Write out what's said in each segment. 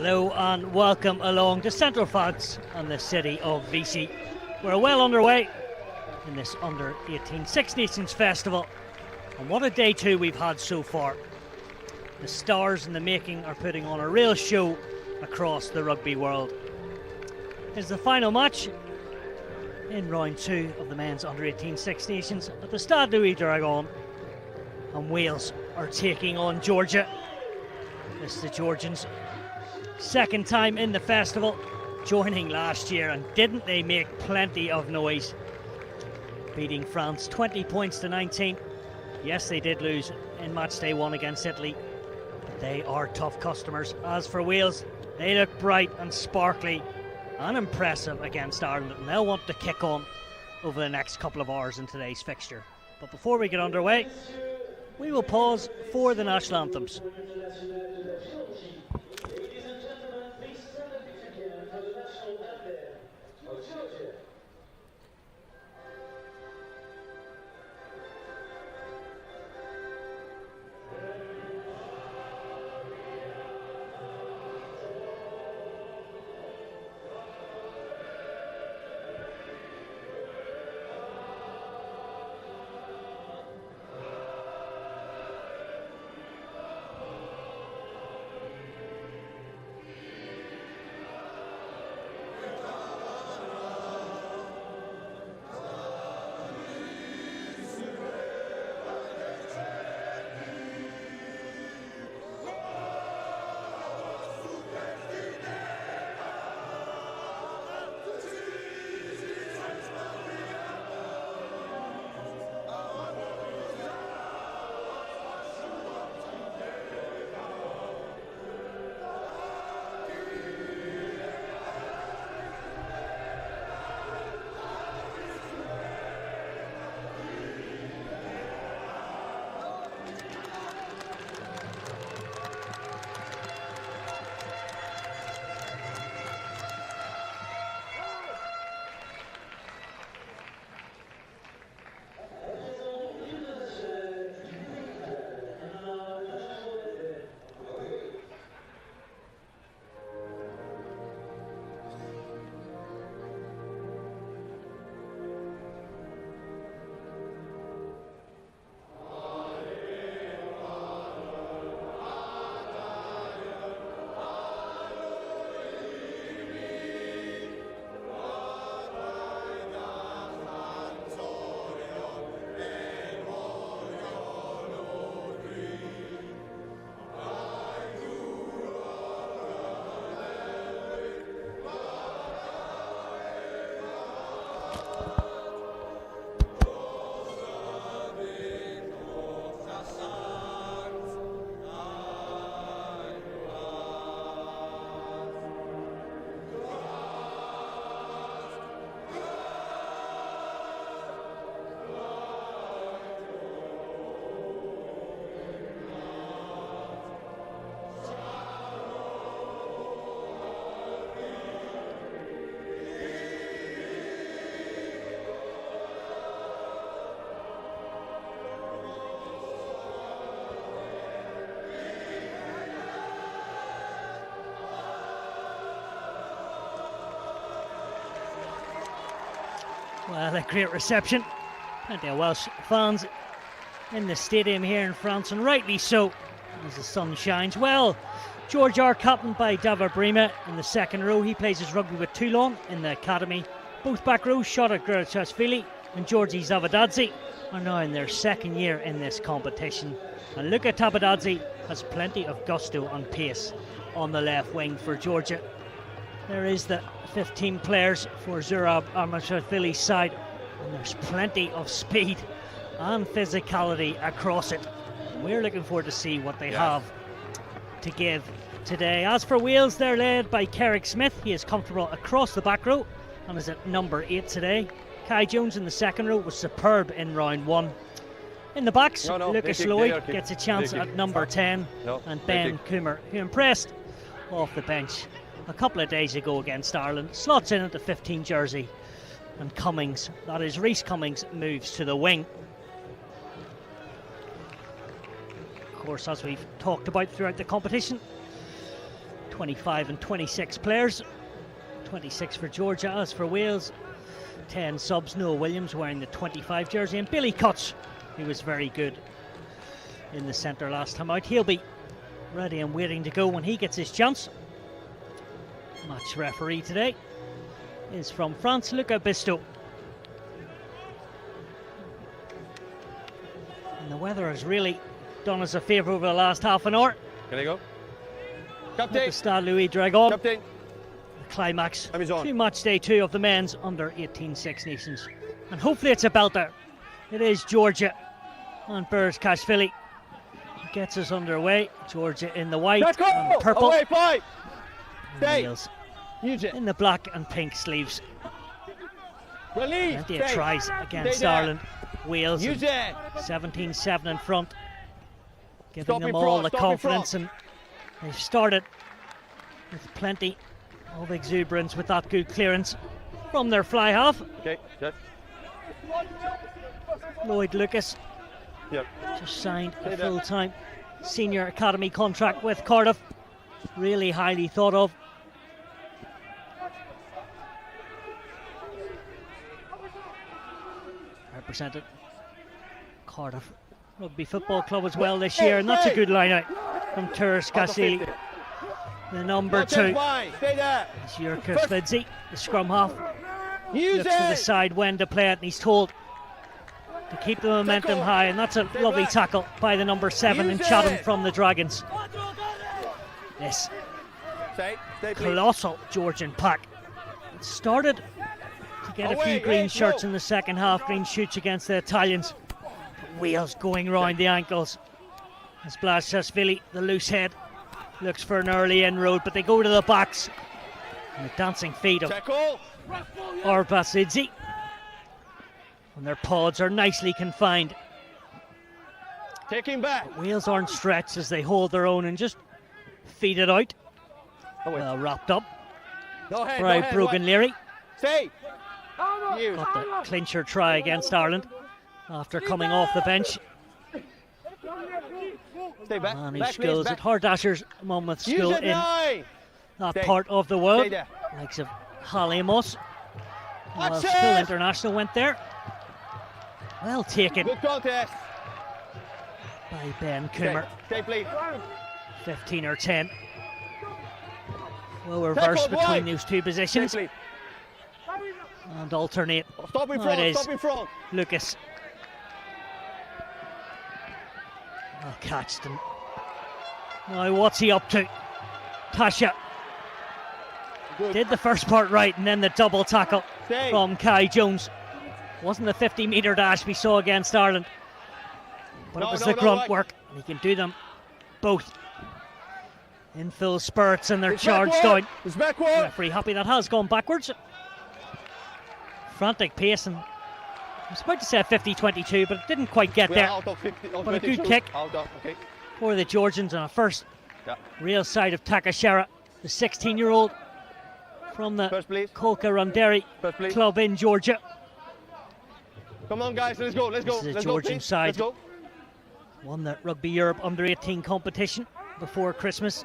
Hello and welcome along to Central Fans and the city of Vichy. We're well underway in this Under-18 Six Nations Festival, and what a day two we've had so far. The stars in the making are putting on a real show across the rugby world. It's the final match in round two of the men's Under-18 Six Nations at the Stade Louis Dragon, and Wales are taking on Georgia. This is the Georgians' second time in the festival, joining last year, and didn't they make plenty of noise, beating France 20 points to 19. Yes, they did lose in match day one against Italy, but they are tough customers. As for Wales, they look bright and sparkly and impressive against Ireland, and they'll want to kick on over the next couple of hours in today's fixture. But before we get underway, we will pause for the national anthems. Well, a great reception. Plenty of Welsh fans in the stadium here in France, and rightly so, as the sun shines. Well, George are captained by David Brima in the second row. He plays his rugby with Toulon in the academy. Both back rows, Shota Gurachashvili and Georgi Zavadadze, are now in their second year in this competition. And Luka Tabadadze has plenty of gusto and pace on the left wing for Georgia. There is the 15 players for Zurab Armashashvili's side, and there's plenty of speed and physicality across it. We're looking forward to see what they have to give today. As for Wales, they're led by Carrick Smith. He is comfortable across the back row and is at number 8 today. Kai Jones in the second row was superb in round one. In the backs, Lucas Lloyd gets a chance at number 10, and Ben Coomer, who impressed off the bench a couple of days ago against Ireland, slots in at the 15 jersey, and Cummings, that is Rhys Cummings, moves to the wing. Of course, as we've talked about throughout the competition, 25 and 26 players. 26 for Georgia, as for Wales. 10 subs. Noah Williams wearing the 25 jersey, and Billy Cutts, who was very good in the centre last time out. He'll be ready and waiting to go when he gets his chance. Match referee today is from France, Luca Bisto. And the weather has really done us a favour over the last half an hour. Can I go? At the Stade Louis Dragon. Captain. The climax to match day 2 of the men's Under-18 Six Nations. And hopefully it's a belter. It is Georgia and Burzkashvili. Gets us underway. Georgia in the white and purple. Away, five. Wales in the black and pink sleeves. Plenty of tries against Ireland. Wales 17-7 in front, giving them all the confidence, and they've started with plenty of exuberance with that good clearance from their fly half. Okay, yes. Lloyd Lucas just signed a full-time senior academy contract with Cardiff. Really highly thought of. Represented Cardiff Rugby Football Club as well this year, and that's a good line out from Burzkashvili. The number 2 is Jurka Svidzi, the scrum half. Looks to the side when to play it, and he's told to keep the momentum high, and that's a lovely tackle by the number 7 in Chatham from the Dragons. This colossal Georgian pack started to get a few green shirts in the second half, green shoots against the Italians. But Wales going round the ankles as Burzkashvili, the loose head, looks for an early inroad, but they go to the backs. And the dancing feet of Orbasidze, and their paws are nicely confined. Taking back. But Wales aren't stretched as they hold their own and just feed it out. Well wrapped up by Brogan Leary. Got the clincher try against Ireland after coming off the bench. Man who schools at Hardasher's Monmouth School in that part of the world. Likes of Halemos. Well, School International went there. Well taken by Ben Coomer. 15 or 10. Well reversed between those two positions. And alternate. It is Lucas. Well catched, and now what's he up to? Tasha did the first part right, and then the double tackle from Kai Jones. Wasn't the 50-metre dash we saw against Ireland, but it was the grunt work, and he can do them both in full spurts, and they're charged down. Referee happy that has gone backwards. Frantic pace, and I was about to say 50-22, but it didn't quite get there. But a good kick for the Georgians, and a first real sight of Takashera, the 16-year-old from the Kolka Randeri club in Georgia. Come on, guys, let's go. This is a Georgian side. Won the Rugby Europe Under-18 competition before Christmas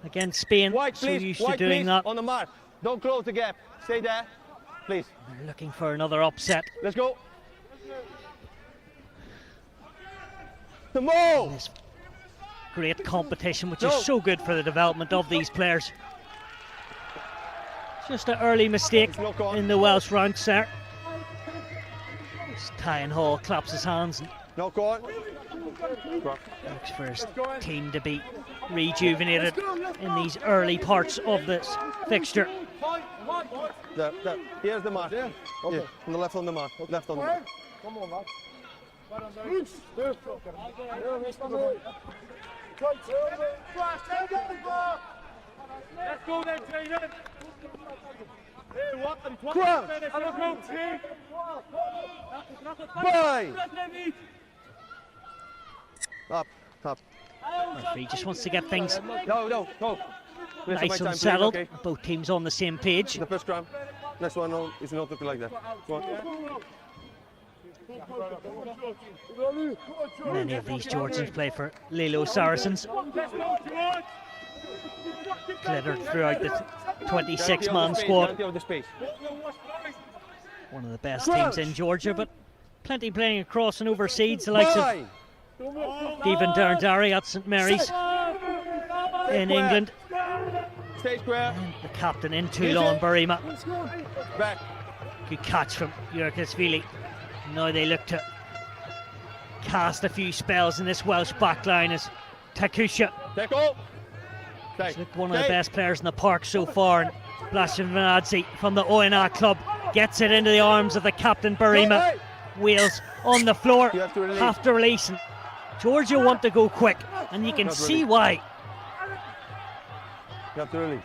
against Spain. So used to doing that. On the mark. Don't close the gap. Stay there, please. They're looking for another upset. Let's go. This great competition, which is so good for the development of these players. Just an early mistake in the Welsh ranks there. Tyan Hall claps his hands and looks for his team to be rejuvenated in these early parts of this fixture. Here's the mark. Yeah, on the left on the mark. Left on the mark. Come on, man. Let's go then, Jaden. Up. Referee just wants to get things No. nice and settled. Okay. Both teams on the same page. The first scrum. Next one is not looking like that. Many of these Georgians play for Lilo Saracens. glittered throughout the 26-man squad. One of the best teams in Georgia, but plenty playing across and overseas. The likes of Stephen Darndari at St Mary's in England. And the captain in Toulon, Burima. Good catch from Jurkasvili. Now they look to cast a few spells in this Welsh backline as Takusha. He's one of the best players in the park so far. And Blashan Vanadze from the ONA club gets it into the arms of the captain, Burima. Wales on the floor, have to release. And Georgia want to go quick, and you can see why. You have to release.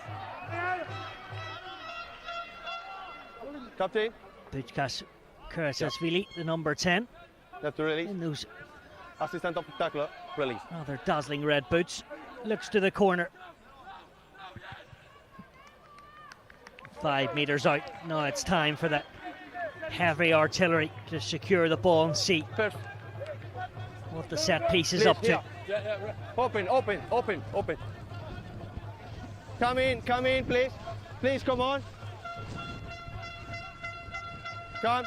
Captain. Bujkas Kurasashvili, the number 10. You have to release. In those assistant of the tackler, release. Rather dazzling red boots. Looks to the corner. 5 metres out. Now it's time for the heavy artillery to secure the ball and see what the set piece is up to. Open. Come in, please. Please, come on. Come.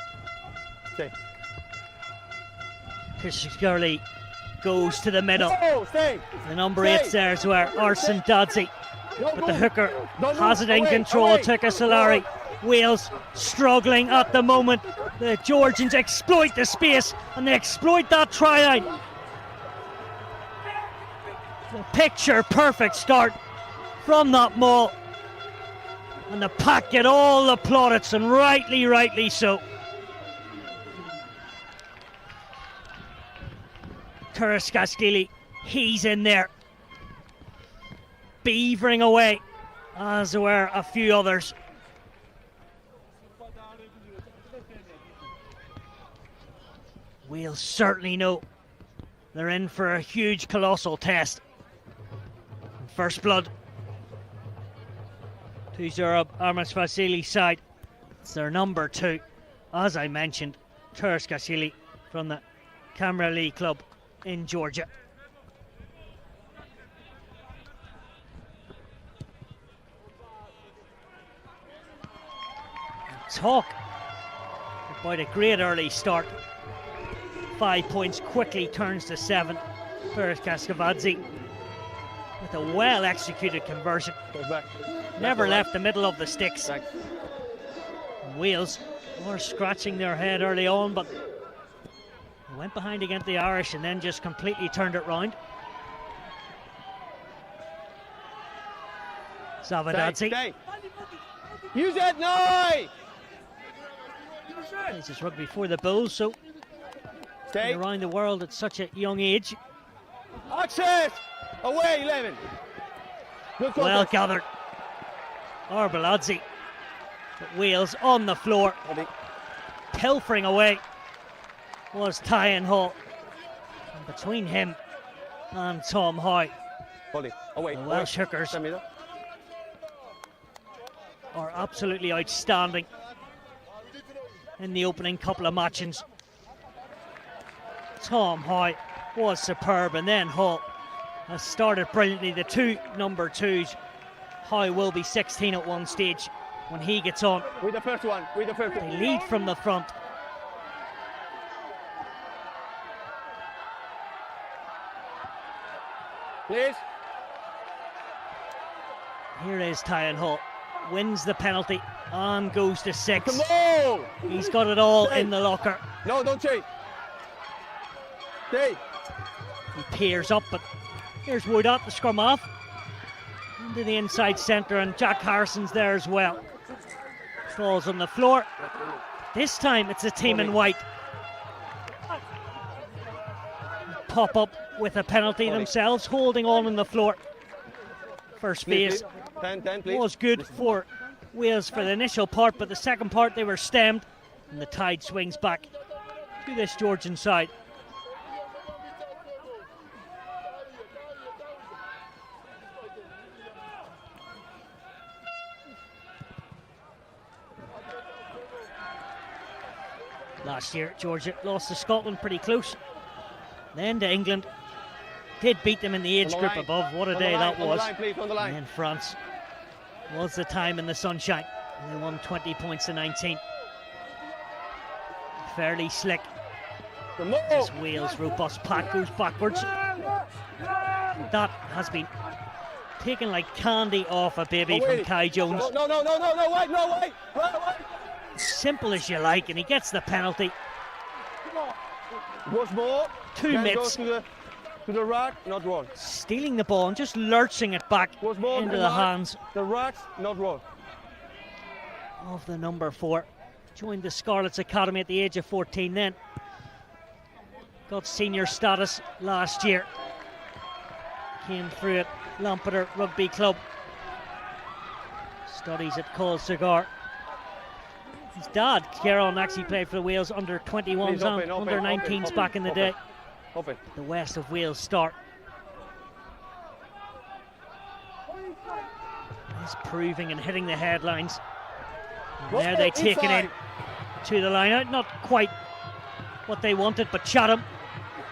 Stay. Chris Gurley goes to the middle. Stay. The number 8's there as well, Arson Dadzi. But the hooker has it in control, Tuka Solari. Wales struggling at the moment. The Georgians exploit the space and they exploit that try line. The picture perfect start from that maul. And the Pack get all the plaudits, and rightly so. Kuraskaskili, he's in there, beavering away, as were a few others. We'll certainly know they're in for a huge, colossal test. First blood to Zurab Armasvasili's side. It's their number 2, as I mentioned, Kuraskaskili from the Camera Club in Georgia. Talk about a great early start. 5 points quickly turns to 7 for Kaskavadze with a well executed conversion. Never left the middle of the sticks. Wales were scratching their head early on, but went behind against the Irish and then just completely turned it round. Zavadadze. Use it now! This is rugby for the Bulls, so around the world at such a young age. Access! Away, 11. Well gathered. Arbaladze. But Wales on the floor. Pilfering away was Tyan Hall. And between him and Tom Howe, the Welsh hookers are absolutely outstanding in the opening couple of matches. Tom Howe was superb, and then Hall has started brilliantly. The 2 number 2s, Howe will be 16 at one stage when he gets on. With the first one. They lead from the front. Please. Here is Tyan Hall, wins the penalty and goes to 6. Come on! He's got it all in the locker. No, don't chase. Stay. He peers up, but here's Wood at the scrum off. Into the inside centre, and Jack Harrison's there as well. Falls on the floor. This time it's a team in white. Pop up with a penalty themselves, holding on the floor. First phase was good for Wales for the initial part, but the second part they were stemmed, and the tide swings back to this Georgian side. Last year, Georgia lost to Scotland pretty close. Then to England. did beat them in the age group above. What a day that was. On the line. And France was the time in the sunshine. They won 20 points to 19. Fairly slick. This Wales robust pack goes backwards. That has been taken like candy off a baby from Kai Jones. No, wait. Simple as you like, and he gets the penalty. Once more. 2 mitts. To the rack, not wrong. Stealing the ball and just lurching it back into the hands. The racks, not wrong. Of the number 4. Joined the Scarlets Academy at the age of 14 then. Got senior status last year. Came through at Lampeter Rugby Club. Studies at Cole Cigar. His dad, Kieran, actually played for the Wales under-21s and under-19s back in the day. The West of Wales start. He's proving and hitting the headlines. And there they take it in to the line out. Not quite what they wanted, but Chatham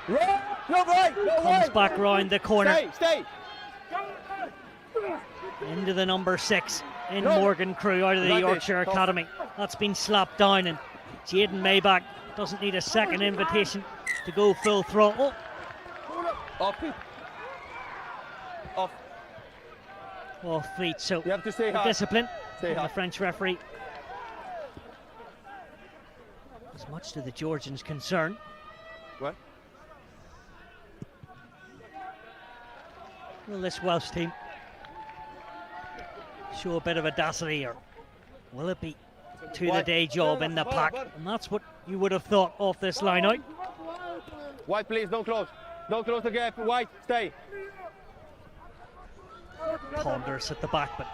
comes back round the corner. Stay. Into the number 6 in Morgan Crew out of the Yorkshire Academy. That's been slapped down, and Jaden Mayback doesn't need a second invitation to go full throttle. Off feet, so you have to stay hard. Discipline Stay from the French referee. As much to the Georgians' concern. What? Will this Welsh team show a bit of audacity, or will it be to the day job in the pack? And that's what you would have thought off this line out. White, please, don't close. Don't close the gap. White, stay. Ponderous at the back, but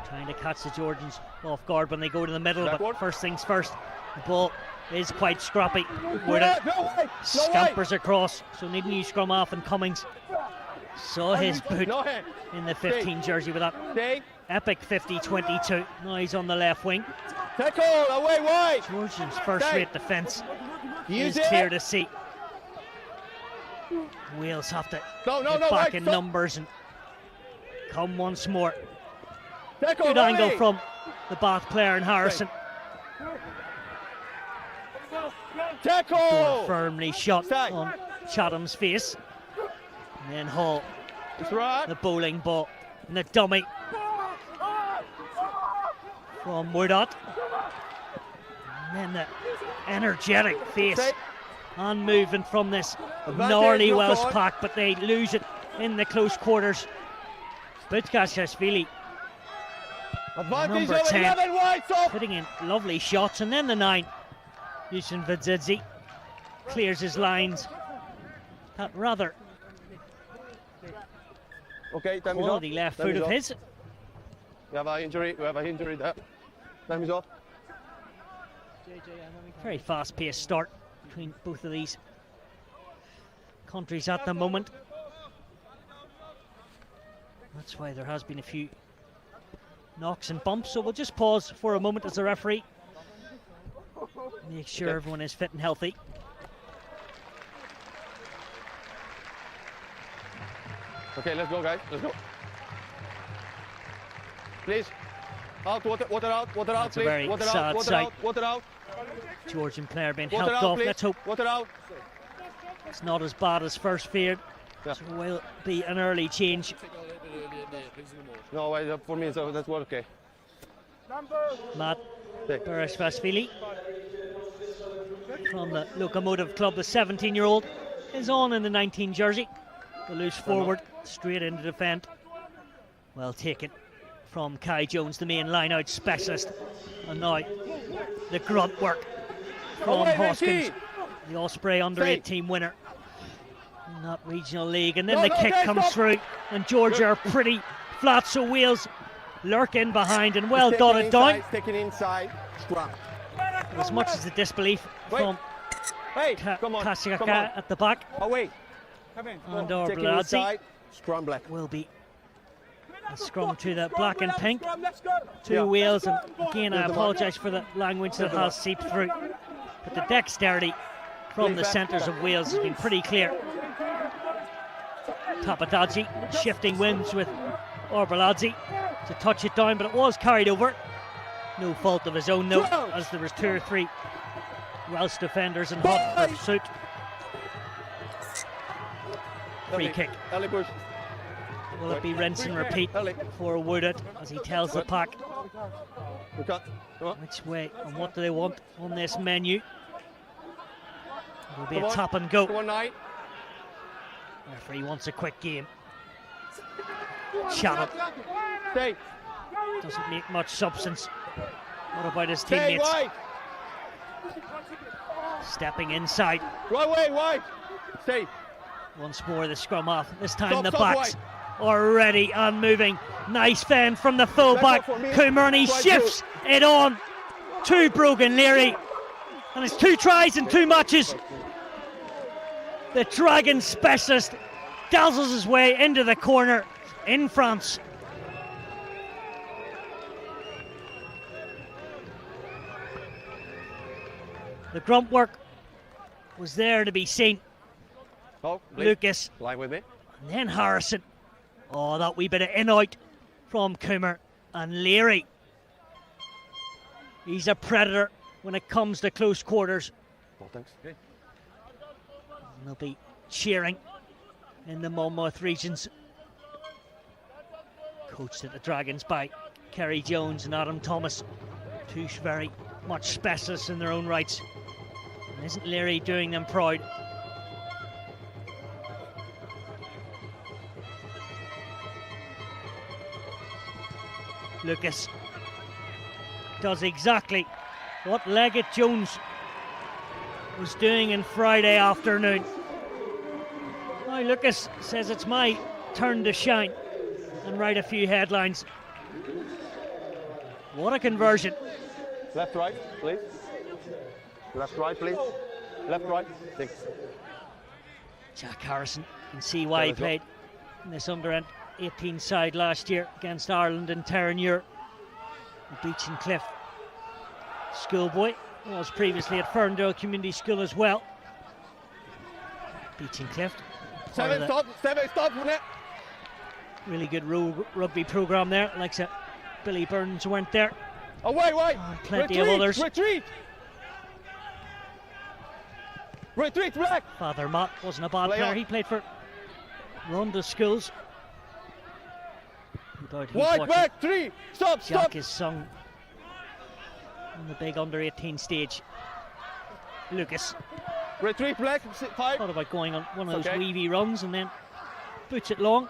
trying to catch the Georgians off guard when they go to the middle. But first things first, the ball is quite scrappy. Scampers across, so need a new scrum half, and Cummings saw his boot in the 15 jersey with that epic 50-22. Now he's on the left wing. Tackle, away wide. Georgians' first-rate defence is clear to see. Wales have to get back in numbers and come once more. Good angle from the Bath player in Harrison. Tackle! Firmly shot on Chatham's face. And then Hall, the bowling ball, and the dummy from Woodot. And then the energetic face and movement from this gnarly Welsh pack, but they lose it in the close quarters. Butkashashvili, number 10, putting in lovely shots, and then the 9, Dusan Vidzidzi, clears his lines. That rather quality left foot of his. We have an injury there. Time is off. Very fast-paced start between both of these countries at the moment. That's why there has been a few knocks and bumps, so we'll just pause for a moment as the referee make sure everyone is fit and healthy. Okay, let's go, guys. Let's go. Please. Out, water out, That's please. A very water sad out, sight. Water out. Georgian player being Water helped out, off. please. Let's hope water out. It's not as bad as first feared. Yeah. So will be an early change. No, for me, so that's okay. Matt Bereshvashvili from the Locomotive Club, the 17-year-old, is on in the 19 jersey. The loose forward, straight into defend. Well taken from Kai Jones, the main line-out specialist. And now the grunt work from Hoskins, the Osprey Under-18 winner in that regional league. And then the kick comes through, and Georgia are pretty flat, so Wales lurk in behind and well dotted down. Taken inside, scrum. As much as the disbelief from Kasiaka at the back. Away. And Bladzi scrum black. Will be a scrum to the black and pink. Two Wales, and again I apologise for the language that has seeped through. But the dexterity from the centres of Wales has been pretty clear. Tapadadzi shifting wins with Orbaladze to touch it down, but it was carried over. No fault of his own though, as there was 2 or 3 Welsh defenders in hot pursuit. Free kick. Will it be rinse and repeat for Woodard as he tells the pack which way and what do they want on this menu? It'll be a tap and go. Referee wants a quick game. Chatham doesn't make much substance. What about his teammates? Stepping inside. Right way. Stay. Once more the scrum off. This time the backs are ready and moving. Nice fend from the full-back. Coomer, and he shifts it on to Brogan Leary. And it's 2 tries in 2 matches. The Dragon specialist dazzles his way into the corner in France. The grunt work was there to be seen. Lucas. Line with me. And then Harrison. Oh, that wee bit of in-out from Coomer and Leary. He's a predator when it comes to close quarters. Well, thanks. And they'll be cheering in the Monmouth regions. Coached at the Dragons by Kerry Jones and Adam Thomas. 2 very much specialists in their own rights. And isn't Leary doing them proud? Lucas does exactly what Leggett Jones was doing on Friday afternoon. Now Lucas says it's my turn to shine and write a few headlines. What a conversion. Left, right, please. Left, right, please. Left, right. Thanks. Jack Harrison can see why he played in this Under-18 side last year against Ireland and Terranure. The Beach and Cliff schoolboy was previously at Ferndale Community School as well. Beach and Cliff. Seven, stop. Really good rugby programme there. Like Billy Burns weren't there. Away. Plenty of others. Retreat, Black. Father Matt wasn't a bad player. He played for Ronda Schools. White back, 3. Stop. Jack is sung on the big Under-18 stage. Lucas. Retreat, Black. 5. Thought about going on one of those weavy runs and then boots it long.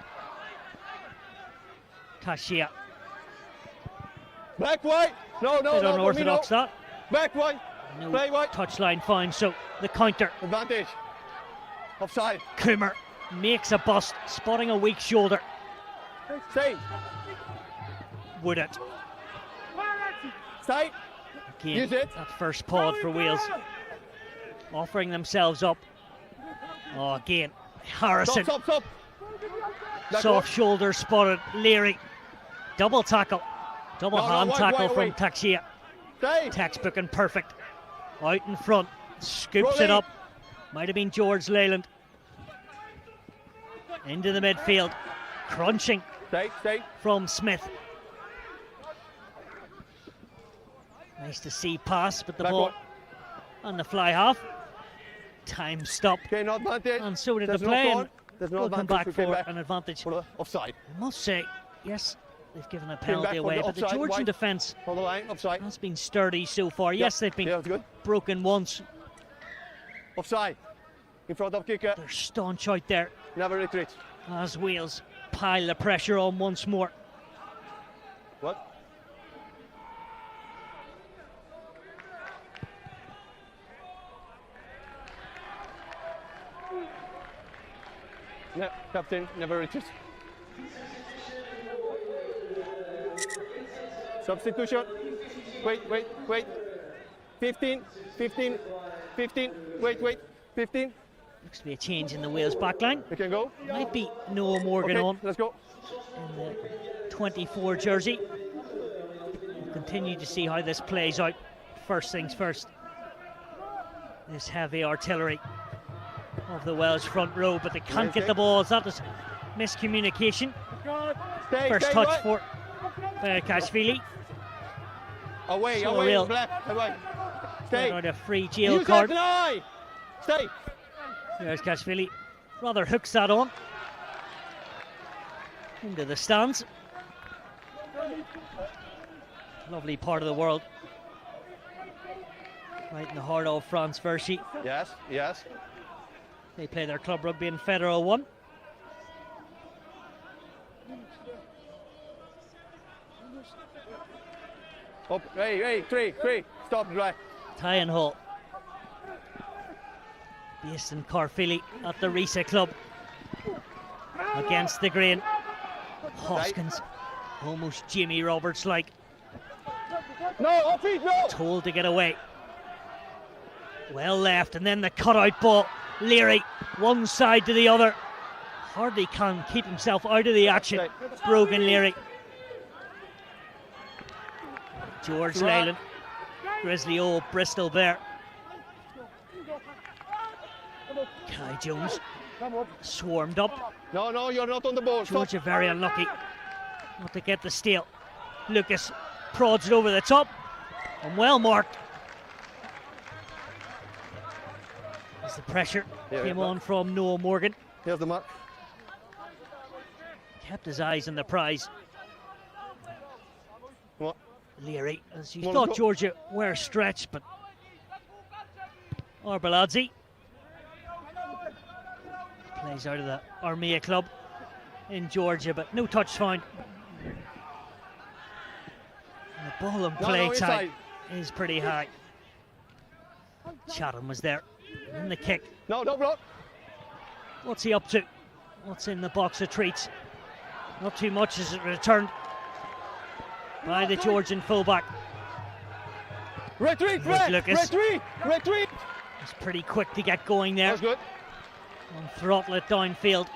Tashia. Back white. No. Bit unorthodox that. Back white. No play white. Touchline fine. So the counter. Advantage. Offside. Coomer makes a bust, spotting a weak shoulder. Stay. Would it? Stay. Again, use it. That first pod for Wales. Offering themselves up. Oh, again. Harrison. Stop. Soft shoulder spotted. Leary. Double tackle. Double hand tackle from Taxia. Textbook and perfect. Out in front. Scoops it up. Might have been George Leyland. Into the midfield. Crunching from Smith. Nice to see pass, but the ball on the fly half. Time stop. And so did the play. And we'll come back for an advantage. Offside. I must say, yes, they've given a penalty away, but the Georgian defence has been sturdy so far. Yes, they've been broken once. Offside. In front of kicker. They're staunch out there. Never retreat. As Wales pile the pressure on once more. What? No, captain, never retreat. Substitution. Wait. 15. Wait. 15. Looks to be a change in the Wales backline. We can go. Might be Noah Morgan on. Let's go. In the 24 jersey. We'll continue to see how this plays out. First things first. This heavy artillery of the Welsh front row, but they can't get the balls. That is miscommunication. Stay, First stay, touch right. for Kashvili. Away, So away, real. black, away. Stay. Got a free jail Use card. that eye. Stay. There's Kashvili. Rather hooks that on. Into the stands. Lovely part of the world. Right in the heart of France, Verschy. Yes, yes. They play their club rugby in Federal 1. Up, hey, three. Stop, right. Tyan Hall. Based in Carfilly at the Risa Club. Against the grain. Hoskins. Almost Jimmy Roberts like. No, off feet, no. Told to get away. Well left, and then the cutout ball. Leary, one side to the other. Hardly can keep himself out of the action. Brogan Leary. George Leyland. Grizzly old Bristol Bear. Kai Jones. Swarmed up. No, you're not on the ball. Stop. Georgia very unlucky not to get the steal. Lucas prods it over the top. And well marked. As the pressure came on from Noah Morgan. Here's the mark. Kept his eyes on the prize. Come on. Leary, as you Come on, thought let's go. Georgia were stretched, but Arbaladze plays out of the Armia club in Georgia, but no touch found. And the ball and play time is pretty high. Chatham was there in the kick. No, don't block. What's he up to? What's in the box of treats? Not too much as it returned by the Georgian fullback. Retreat, Lucas. retreat. He's pretty quick to get going there. That's good. And throttle it downfield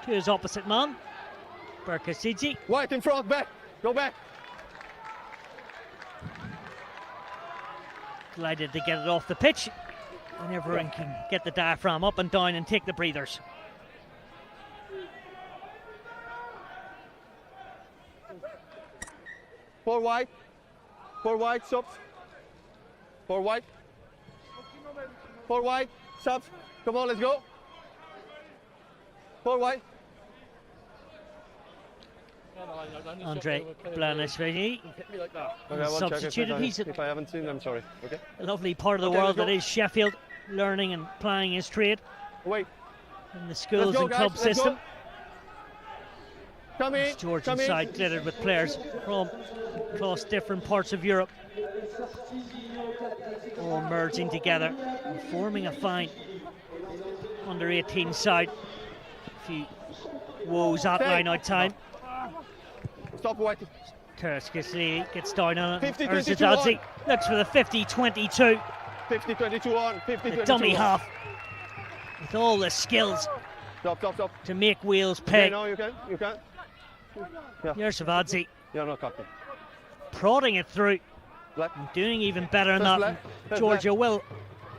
to his opposite man, Berkasidze. White in front, back. Go back. Delighted to get it off the pitch. And everyone can get the diaphragm up and down and take the breathers. Four wide, subs. Four wide, subs. Come on, let's go. Four wide. Andre Blanishvili, Okay, I will check substituted. He's if I haven't seen them, sorry. Okay. a lovely part of the Okay, world let's that go. is Sheffield, learning and plying his trade Wait. in the schools Let's go, and club guys. Let's system. go. Come in. This Georgian Come in. side glittered with players from across different parts of Europe, all merging together and forming a fine under-18 side. A few woes at Stay. line-out time. Stop, White. Terskisli gets down on it. 50-22 Erzadadze looks for the 50-22, 50-22 on. 50-22 the dummy on. half, with all the skills Stop. to make wheels Okay, pay. no, you can. Erzadadze You're not captain. prodding it through, Black. and doing even better than First that. left, first Georgia will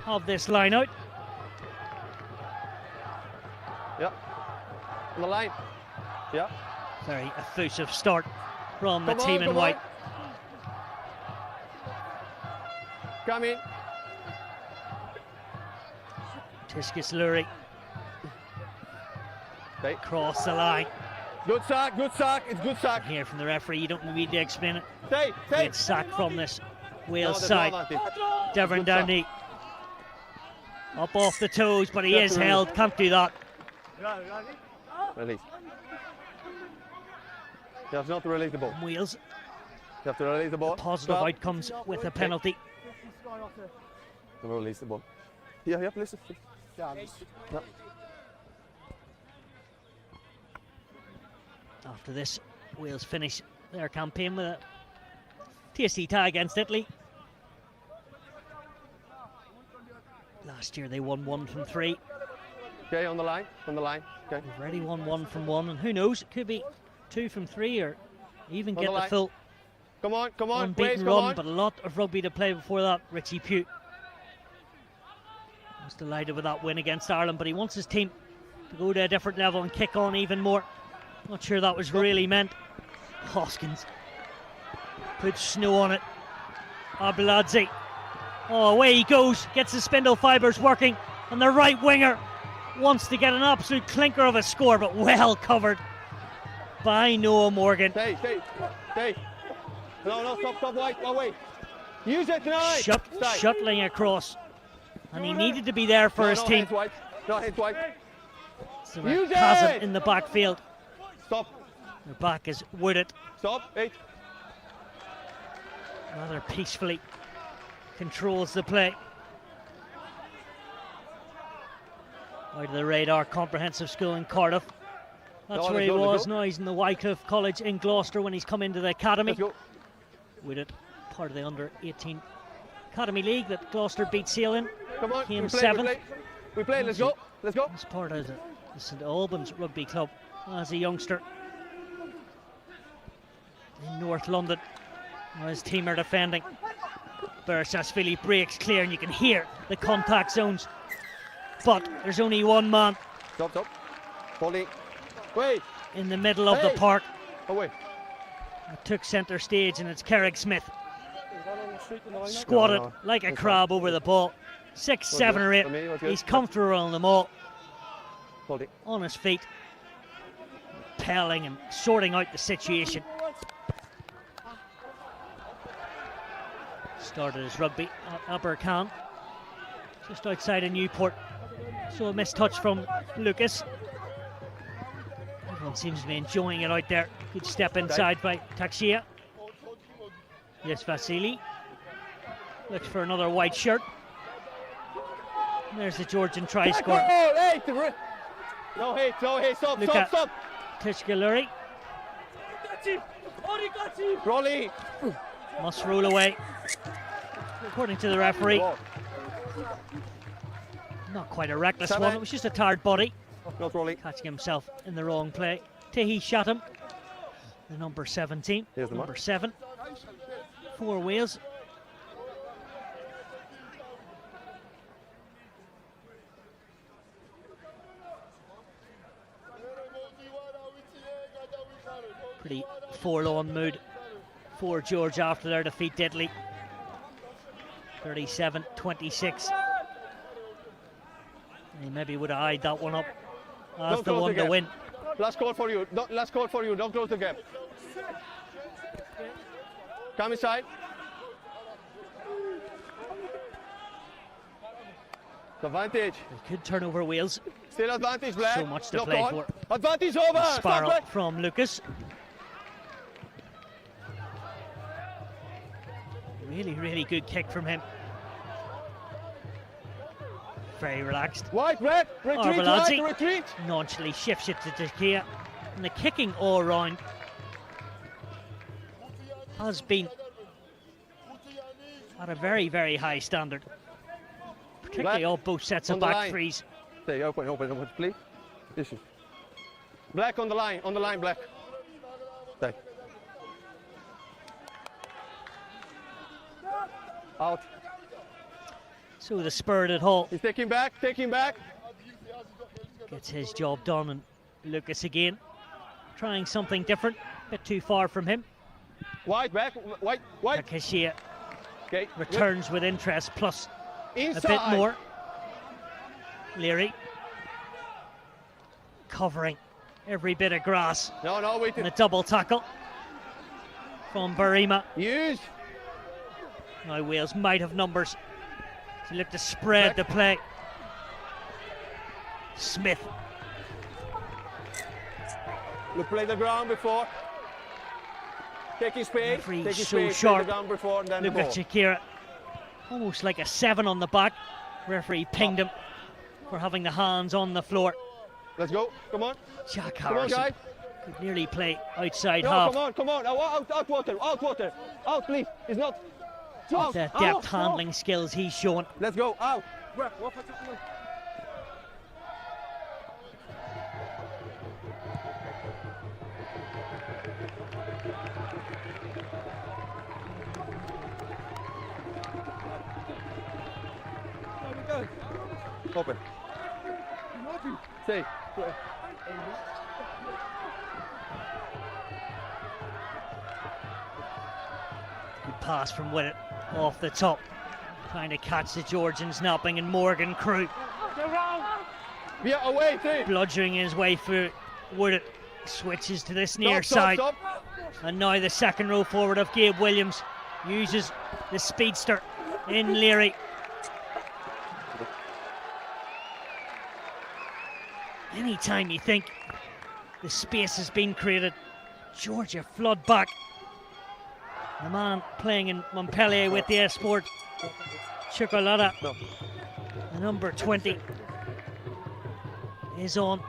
have this line out. Yeah. On the line. Yeah. Very effusive start from the Come on, team in come white. on. Come in. Tiskis Lurie Okay. across the line. Good sack. It's good sack. Here from the referee, you don't need to explain it. Stay. Great sack from this Wales No, side. there's no advantage. Devon Good sack. Downey up off the toes, but he That's is right. held. Can't do that. Release. You have not to release the ball. Wales, You have to release the ball. positive Stop. outcomes with a penalty. Never release the ball. Yeah, listen. Yeah. After this, Wales finish their campaign with a tasty tie against Italy. Last year they won 1 from 3. Okay, on the line. Okay. They've already won 1 from 1, and who knows, it could be 2 from 3 or even On get the the line. full Come on. unbeaten Please, come run, on. but a lot of rugby to play before that. Richie Pugh was delighted with that win against Ireland, but he wants his team to go to a different level and kick on even more. Not sure that was really meant. Hoskins puts snow on it. Abeladze. Oh, away he goes. Gets the spindle fibres working. And the right winger wants to get an absolute clinker of a score, but well covered by Noah Morgan. Stay. No, stop, White, away. Use it tonight. Shuttling across. And he needed to be there for his team. No hit, White. So Kazan in the backfield. Stop. The back is wooded. Stop, 8. Rather peacefully controls the play. Out of the radar, comprehensive school in Cardiff. That's where he was. Now he's in the Wycliffe College in Gloucester when he's come into the academy. With it, part of the Under-18 Academy League that Gloucester beat Sale in. Come on, came 7th. We play, let's go. He's part of the St Albans Rugby Club as a youngster in North London. His team are defending. Beresashvili breaks clear and you can hear the contact zones. But there's only one man. Stop. Holding. Wait. In the middle of the park. Away. It took centre stage and it's Carrick Smith. Squatted like a crab over the ball. 6, 7 or 8. He's comfortable on them all. On his feet. Pelling and sorting out the situation. Started his rugby at Abercan, just outside of Newport. So a missed touch from Lucas. Everyone seems to be enjoying it out there. Good step inside by Takshia. Yes, Vasily. Looks for another white shirt. And there's the Georgian try score. No hit, stop. Tishgaluri. Rolly. Must roll away. According to the referee. Not quite a reckless one, it was just a tired body. Not rolling. Catching himself in the wrong play. Tehi Shatham, the number 17. Here's the number mark. 7 for Wales. Pretty forlorn mood for George after their defeat to Italy. 37-26. He maybe would have eyed that one up as the one to win. Last call for you. Don't close the gap. Come inside. Advantage. They could turn over Wales. Still advantage, Black. So much to play for. Advantage over. Spiral from Lucas. Really good kick from him. Very relaxed. White, red, retreat. Nonchalantly shifts it to Takia. And the kicking all round has been at a very high standard. Particularly all both sets of back threes. Stay open, please. This is Black on the line, Black. Stay. Out. So the spirited Hall. He's taking back. Gets his job done, and Lucas again trying something different. A bit too far from him. White. Takeshia returns with interest, plus inside. A bit more. Leary covering every bit of grass. Wait. And a double tackle from Barima. Use. Now Wales might have numbers to look to spread the play. Smith. We played the ground before. Taking space. So sharp. The ground before, and then look at Shakira. Almost like a 7 on the back. Referee pinged him for having the hands on the floor. Let's go. Come on. Jack Harrison could nearly play outside half. Come on. Out water. Out, please. It's not. The depth handling skills he's shown. Let's go. Out. Open. Stay. Good pass from Willett off the top. Trying to catch the Georgians napping, and Morgan Crew Yeah, away, team. bludgeoning his way through. Willett switches to this near side. Stop. And now the second row forward of Gabe Williams uses the speedster in Leary. Anytime you think the space has been created, Georgia flood back. The man playing in Montpellier with the Esport, Chocolata, the number 20, is on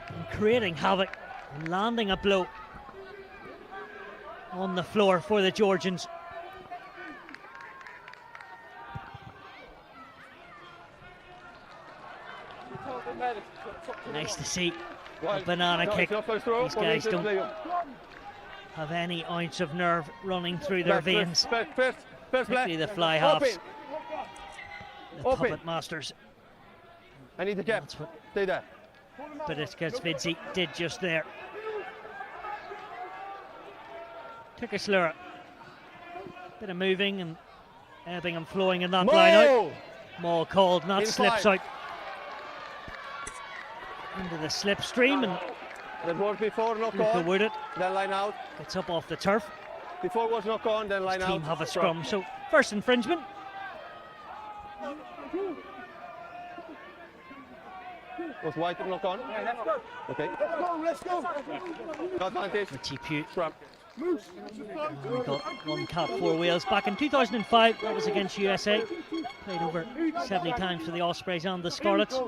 and creating havoc and landing a blow on the floor for the Georgians. Nice to see a banana kick. These guys don't have any ounce of nerve running through their veins, particularly the fly halves, the puppet masters. I need the cap. Stay there. But it's because Vidzi did just there. Took a slur. Bit of moving and ebbing and flowing in that line out. Maul called, not slips out into the slipstream, and that was before knock on. Wooded Then line out. gets up off the turf. Before was knock on, then line His out. team have a scrum, so first infringement. Was White knock on? Yeah, let's go. Okay. Let's go. Advantage. Richie Pugh Scrum. got one cap, 4 wheels. Back in 2005, that was against USA. Played over 70 times for the Ospreys and the Scarlets.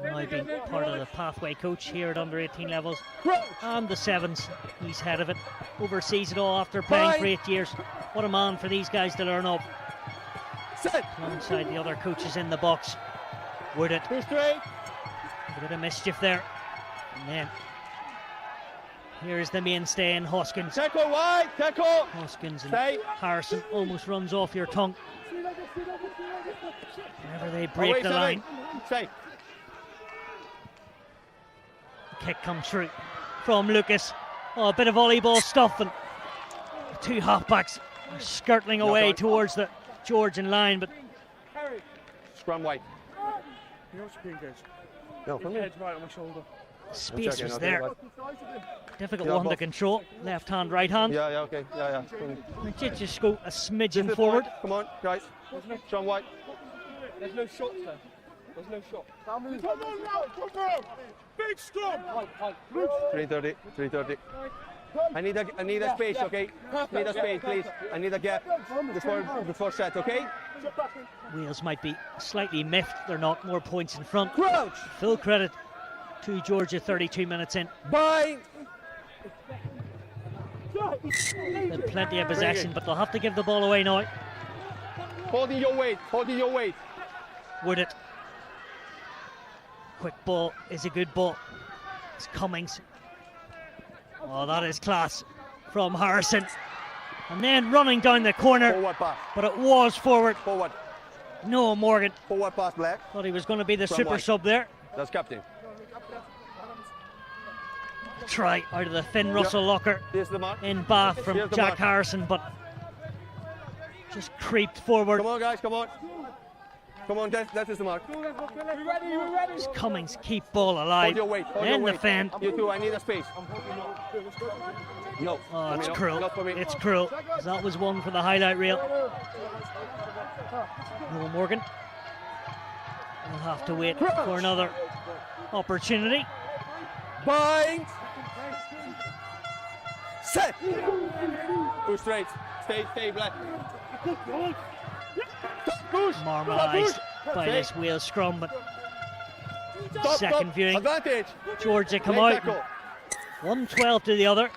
Now been part of the pathway coach here at under-18 levels and the sevens. He's head of it. Oversees it all after playing for 8 years. What a man for these guys to learn of. Alongside the other coaches in the box. Wooded. Two straight. A bit of mischief there. And then here's the mainstay in Hoskins. Tackle wide. Tackle. Hoskins and Stay. Harrison almost runs off your tongue whenever they break the line. Stay. Kick comes through from Lucas. Oh, a bit of volleyball stuff, and the two halfbacks are skirtling away towards the Georgian line, but Scrum White. You know what's being good? No, come here. Head's right on my shoulder. space was I'll there. take Difficult Yeah, one to both. control. Left hand, right hand. Yeah, okay. Yeah. It did just go a smidgen This forward. Come on, guys. Sean White. There's no shots there. There's no shot. Come on, big scrum. 3:30. I need a space, okay? Need a space, please. I need a gap before set, okay? Wales might be slightly miffed. They're not more points in front. Crouch. Full credit to Georgia 32 minutes in. Bye. They had plenty of possession, but they'll have to give the ball away now. Holding your weight. Would it? Quick ball is a good ball. It's Cummings. Oh, that is class from Harrison. And then running down the corner, Forward pass. but it was forward. Forward. No, Morgan. Forward pass, Black. Thought he was going to be the From super White. sub there. That's captain. Try out of the Finn Russell locker Here's the mark. in Bath from Here's the Jack mark. Harrison, but just creeped forward. Come on, guys, come on. Come on, that is the mark. As Cummings keep ball alive. Hold your weight. Then defend. You two, I need a space. No. Oh, it's No, cruel. not for me. It's cruel. That was one for the highlight reel. No, Morgan. We'll have to wait for another opportunity. Bind. Set. Go straight. Stay, Black. Marmalised by this Wales scrum, but second viewing, Advantage. Georgia come Leg out. tackle. 1-12 to the other.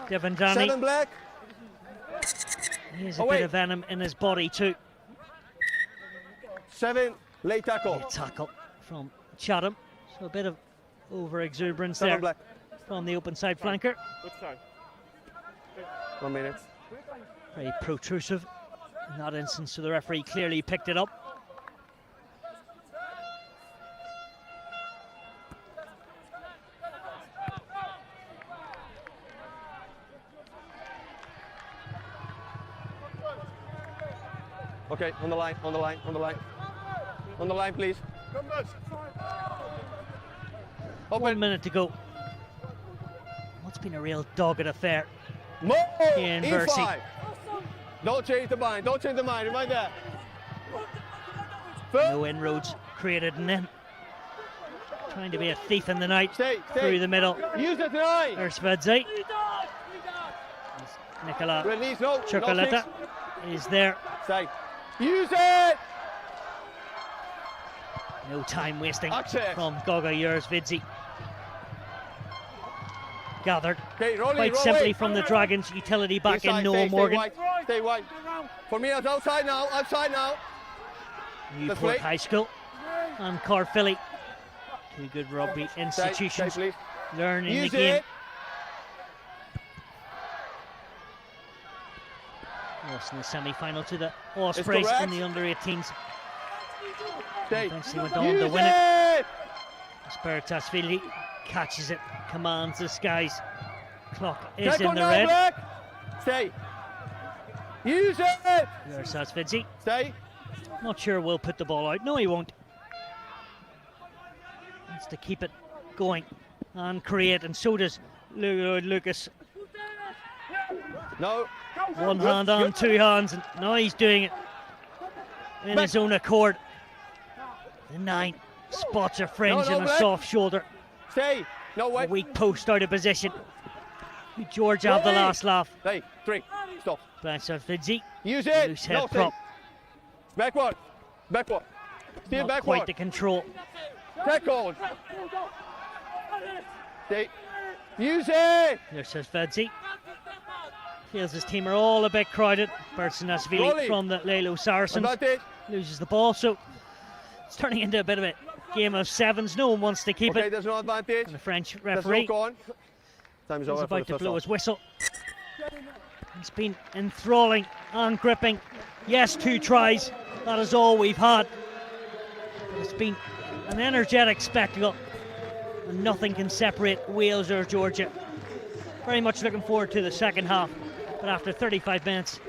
Devon Danny, 7 Black. he has a Away. bit of venom in his body too. 7 late tackle. Good tackle from Chatham, so a bit of over exuberance 7 there Black. from the open side flanker. What's time? 1 minute. Very protrusive in that instance, so the referee clearly picked it up. Okay, on the line, on the line, on the line. On the line, please. Open. 1 minute to go. What's been a real dogged affair More! in Bercy. E5. Don't change the mind, don't change the mind, right there. No inroads created, and then trying to be a thief in the night Stay. through the middle. Use it tonight. There's Svedzi. Nicola Release, no. Chocolata is there. Stay. Use it! No time wasting Access. from Goga Jursvidzi. Gathered Okay, roll quite roll simply it. from the Dragons utility back Inside, in Noel Morgan. Stay wide. For me, it's outside now, outside now. Newport play. High School and Carphilly. Two good rugby institutions Stay, learning Use the game. it. Lost in the semi-final to the Ospreys correct. in the Under-18s. Stay. Eventually went on Use to win it. it. Spiritasvili catches it, commands the skies. Clock is Take in one the now, red. Black. Stay. Use it. Jursvidzi. Stay. Not sure we'll put the ball out. No, he won't. Wants to keep it going and create, and so does Lucas. No. One Good, hand on, good. two hands, and now he's doing it in his own accord. The 9 spots a fringe No, and a Black. soft shoulder. Stay. No A way. weak post out of position. George have the Wait. last laugh. Hey, 3. Stop. Jursvidzi. Use it. Loose head No, prop. stay. Backward. Backward. Still Not backward. quite the control. Tackle. Stay. Use it. There's Jursvidzi. Feels his team are all a bit crowded. Bertsinasvili Rolly. from the Lelo Saracens Advantage. loses the ball, so it's turning into a bit of a game of sevens. No one wants to keep Okay, it. there's no advantage. And the French There's no referee gone. Time is is over for about the to first blow half. his whistle. It's been enthralling and gripping. Yes, 2 tries. That is all we've had. But it's been an energetic spectacle, and nothing can separate Wales or Georgia. Very much looking forward to the second half. But after 35 minutes,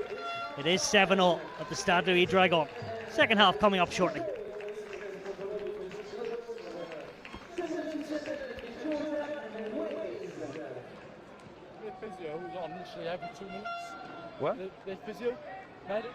it is 7-0 at the Stade Louis Dragon. Second half coming up shortly. The physio who's on literally every 2 minutes. What? The physio, medic.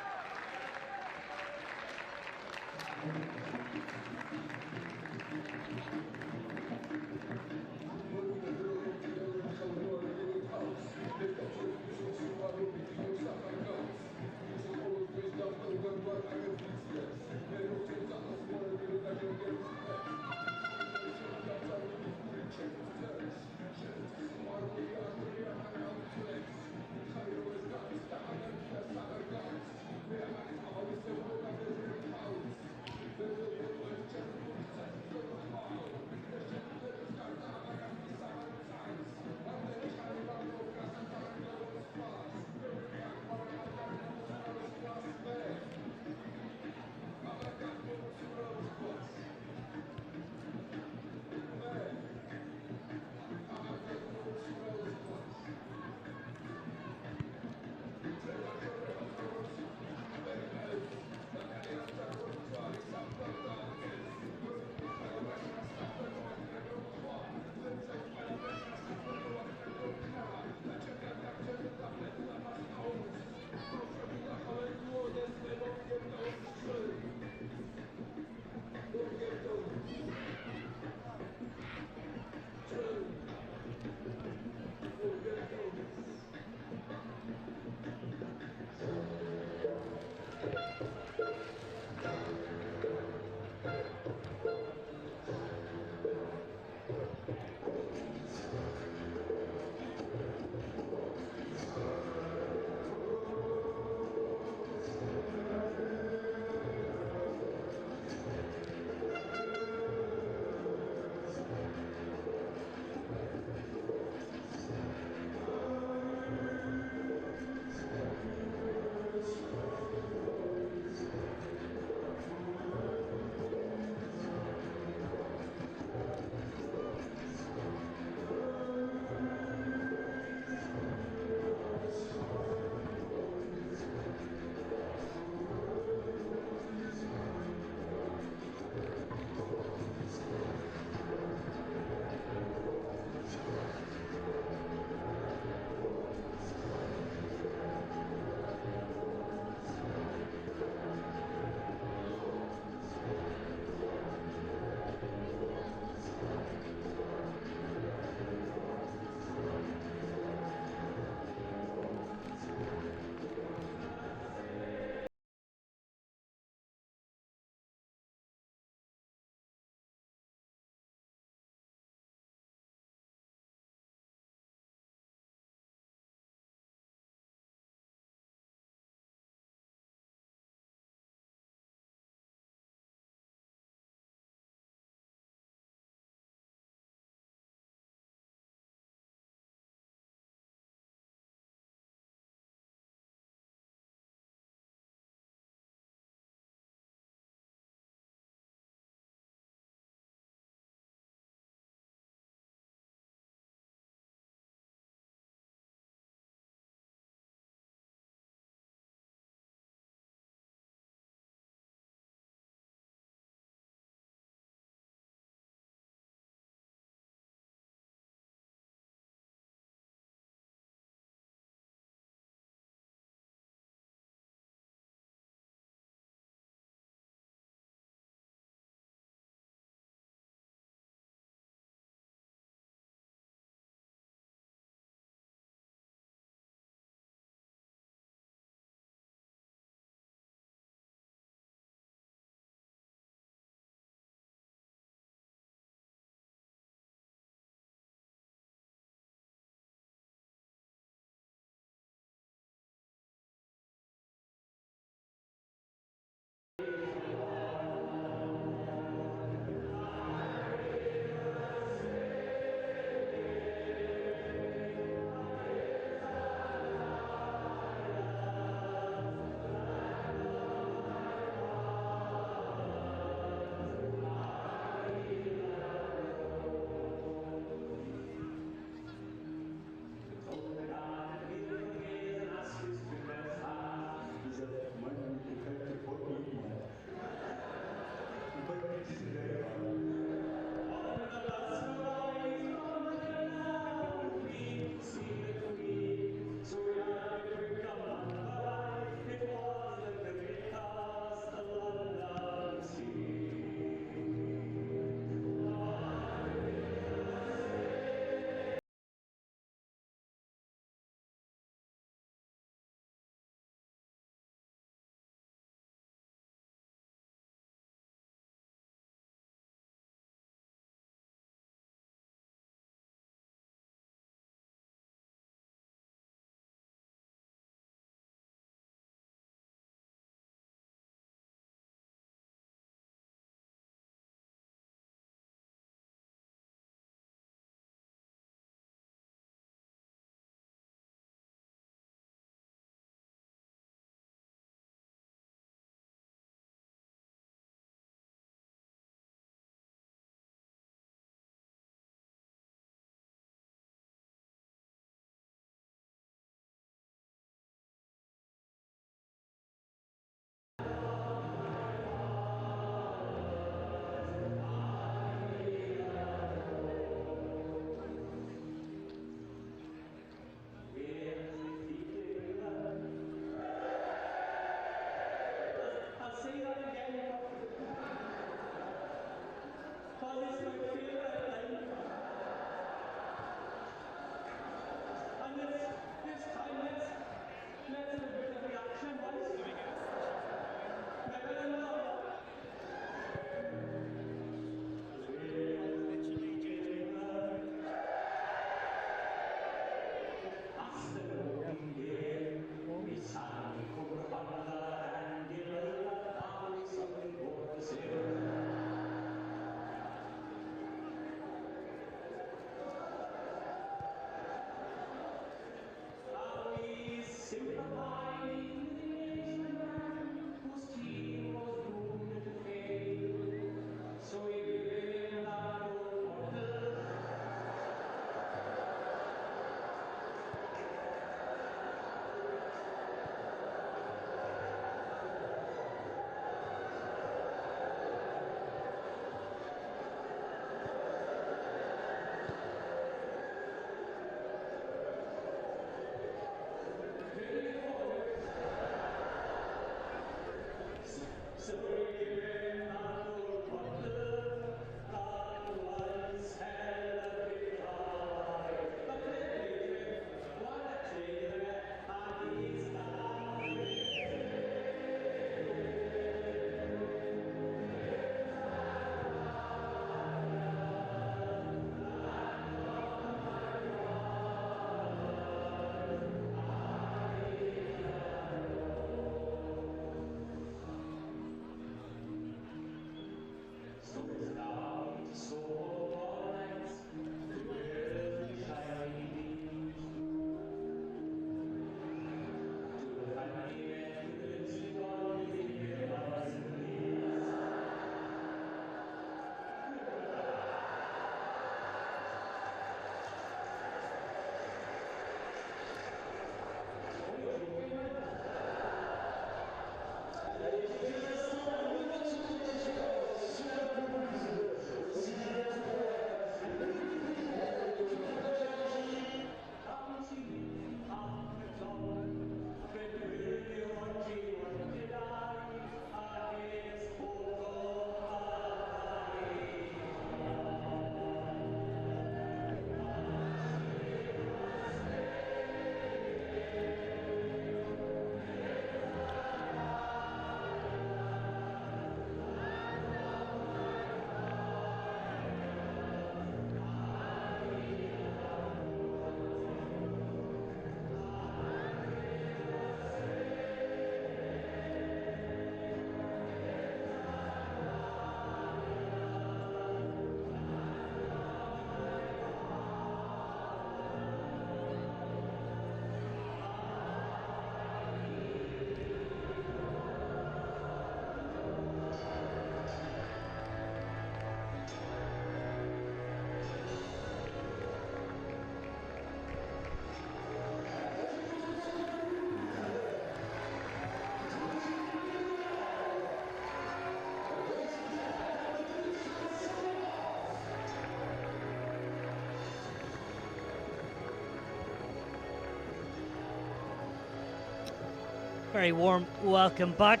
Very warm welcome back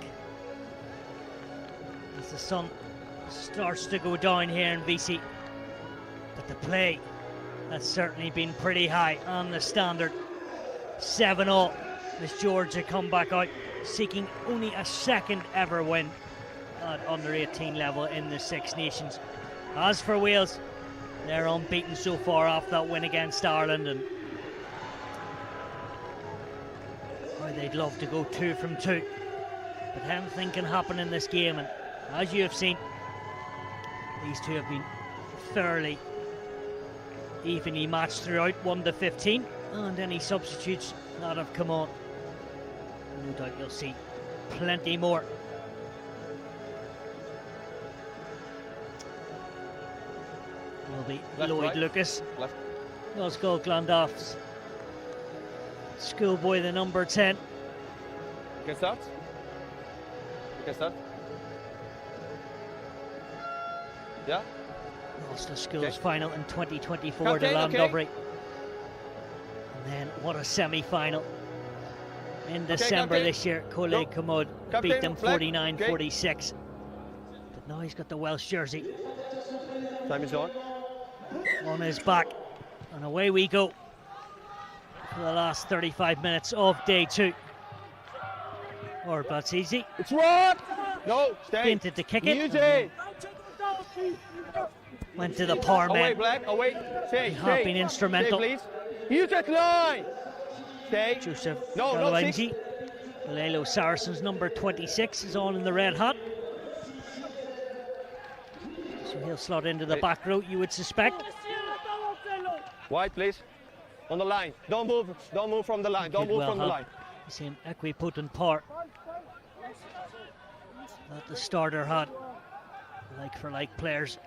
as the sun starts to go down here in BC. But the play has certainly been pretty high on the standard. 7-all 0 as Georgia come back out seeking only a second ever win at under-18 level in the Six Nations. As for Wales, they're unbeaten so far off that win against Ireland, and they'd love to go 2 from 2. But anything can happen in this game, and as you have seen, these two have been thoroughly evenly matched throughout, 1-15, and any substitutes that have come on, no doubt you'll see plenty more. Will be Left, Lloyd right. Lucas, Left. Glasgow Glandalf's schoolboy, the number 10. You can start. You can start. Yeah. Lost the schools Okay. final in 2024 Captain, to okay. Landovry. And then what a semi-final in December Captain. this year. Cole Go. Commode Captain, beat them flag. 49-46. But now he's got the Welsh jersey Time is on. on his back. And away we go for the last 35 minutes of day 2. Or that's easy. It's what? No, stay. Fainted to kick it. Use and it. went to the power Away, man. Black. Away. Stay. They have Stay. been instrumental. Stay, please. Use that line. Stay. Joseph No, no, Galawenji. Galelo Saracens number 26 is on in the red hat. So he'll slot into the Hey. back row, you would suspect. Wide, please. On the line. Don't move. Don't move from the line. Don't Could move well from the have line. the same equipotent power that the starter had. Like for like players.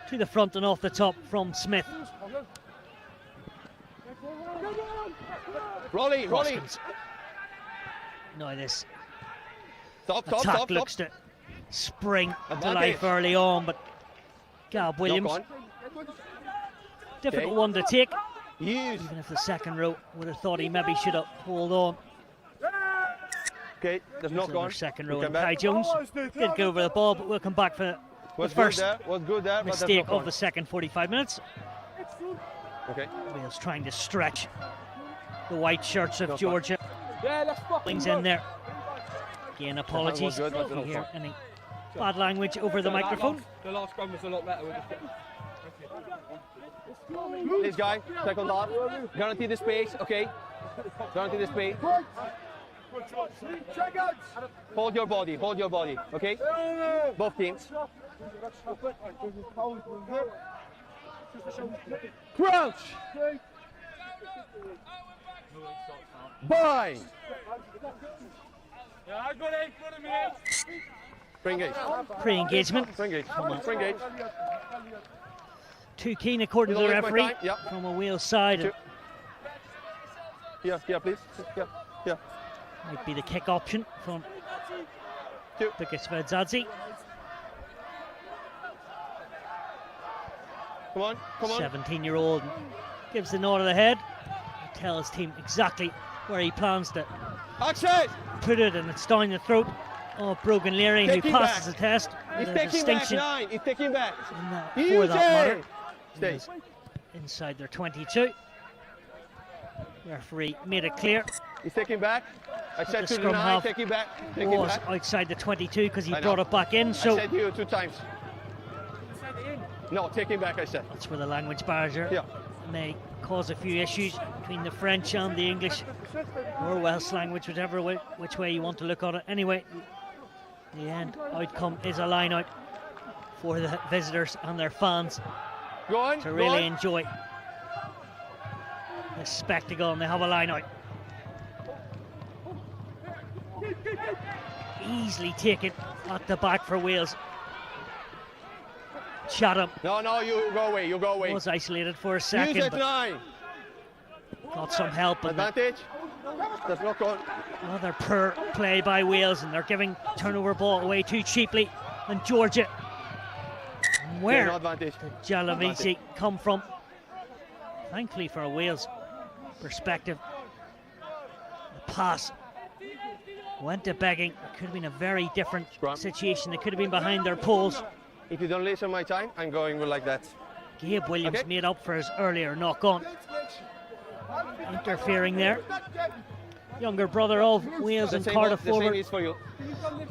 To the front and off the top from Smith. Rolling, rolling. Hoskins. Now this Stop, attack stop, stop, looks stop. to spring to Advantage. life early on, but Gab Williams, Knock difficult Okay. one to take. on. Use. Even if the second row would have thought he maybe should have pulled on. Okay, there's knock Another on. second We row, come and back. Kai Jones did go over the ball, but we'll come back for the Was first good there. Was good there. But there's mistake knock of on. the second 45 minutes. Okay. Wales trying to stretch the white shirts of Knock on. Georgia. Yeah, that's fucking Wings good. in there. Again, apologies good, but if you no hear fault. any bad language over the microphone. The last one was a lot better with the This guy, second half. Guarantee the space, okay? Guarantee the space. Hold your body, okay? Both teams. Crouch! Bind! Spring gate. Pre-engagement. Spring gate. Spring gate. Too keen according to You the don't waste my referee time. Yeah. from a Wales side. Two. Here, please. Here. Might be the kick option from Two. Bukas Vadzadze. Come on. 17-year-old gives the nod of the head. Tell his team exactly where he plans to Access! put it, and it's down the throat of Brogan Leary, who Taking passes back. the test He's with a taking back distinction 9. He's taking back. in that, Use for that matter. it. Stay. Is inside their 22. Referee made it clear He's taking back. I the said to the scrum 9, half taking back. Taking was back. outside the 22 because he I know. brought it back in. I So said you 2 times. No, taking back, I said. that's where the language barrier Yeah. may cause a few issues between the French and the English or Welsh language, whichever way, which way you want to look at it. Anyway, the end outcome is a line out for the visitors and their fans Go on. to go really on. enjoy this spectacle, and they have a line out. Easily taken at the back for Wales. Chatham No, you go away. You go away. was isolated for a Use second, that but 9. got some help. And Advantage. There's knock on. another poor play by Wales, and they're giving turnover ball away too cheaply. And Georgia, where no advantage. did Jalavisi come from? Thankfully for a Wales perspective, the pass Went to begging. It could have been a very different Scrum. situation. They could have been behind their poles. If you don't listen my time, I'm going like that. Gabe Williams Okay. made up for his earlier knock on. Interfering there. Younger brother of Wales The and same, Cardiff the same forward is for you.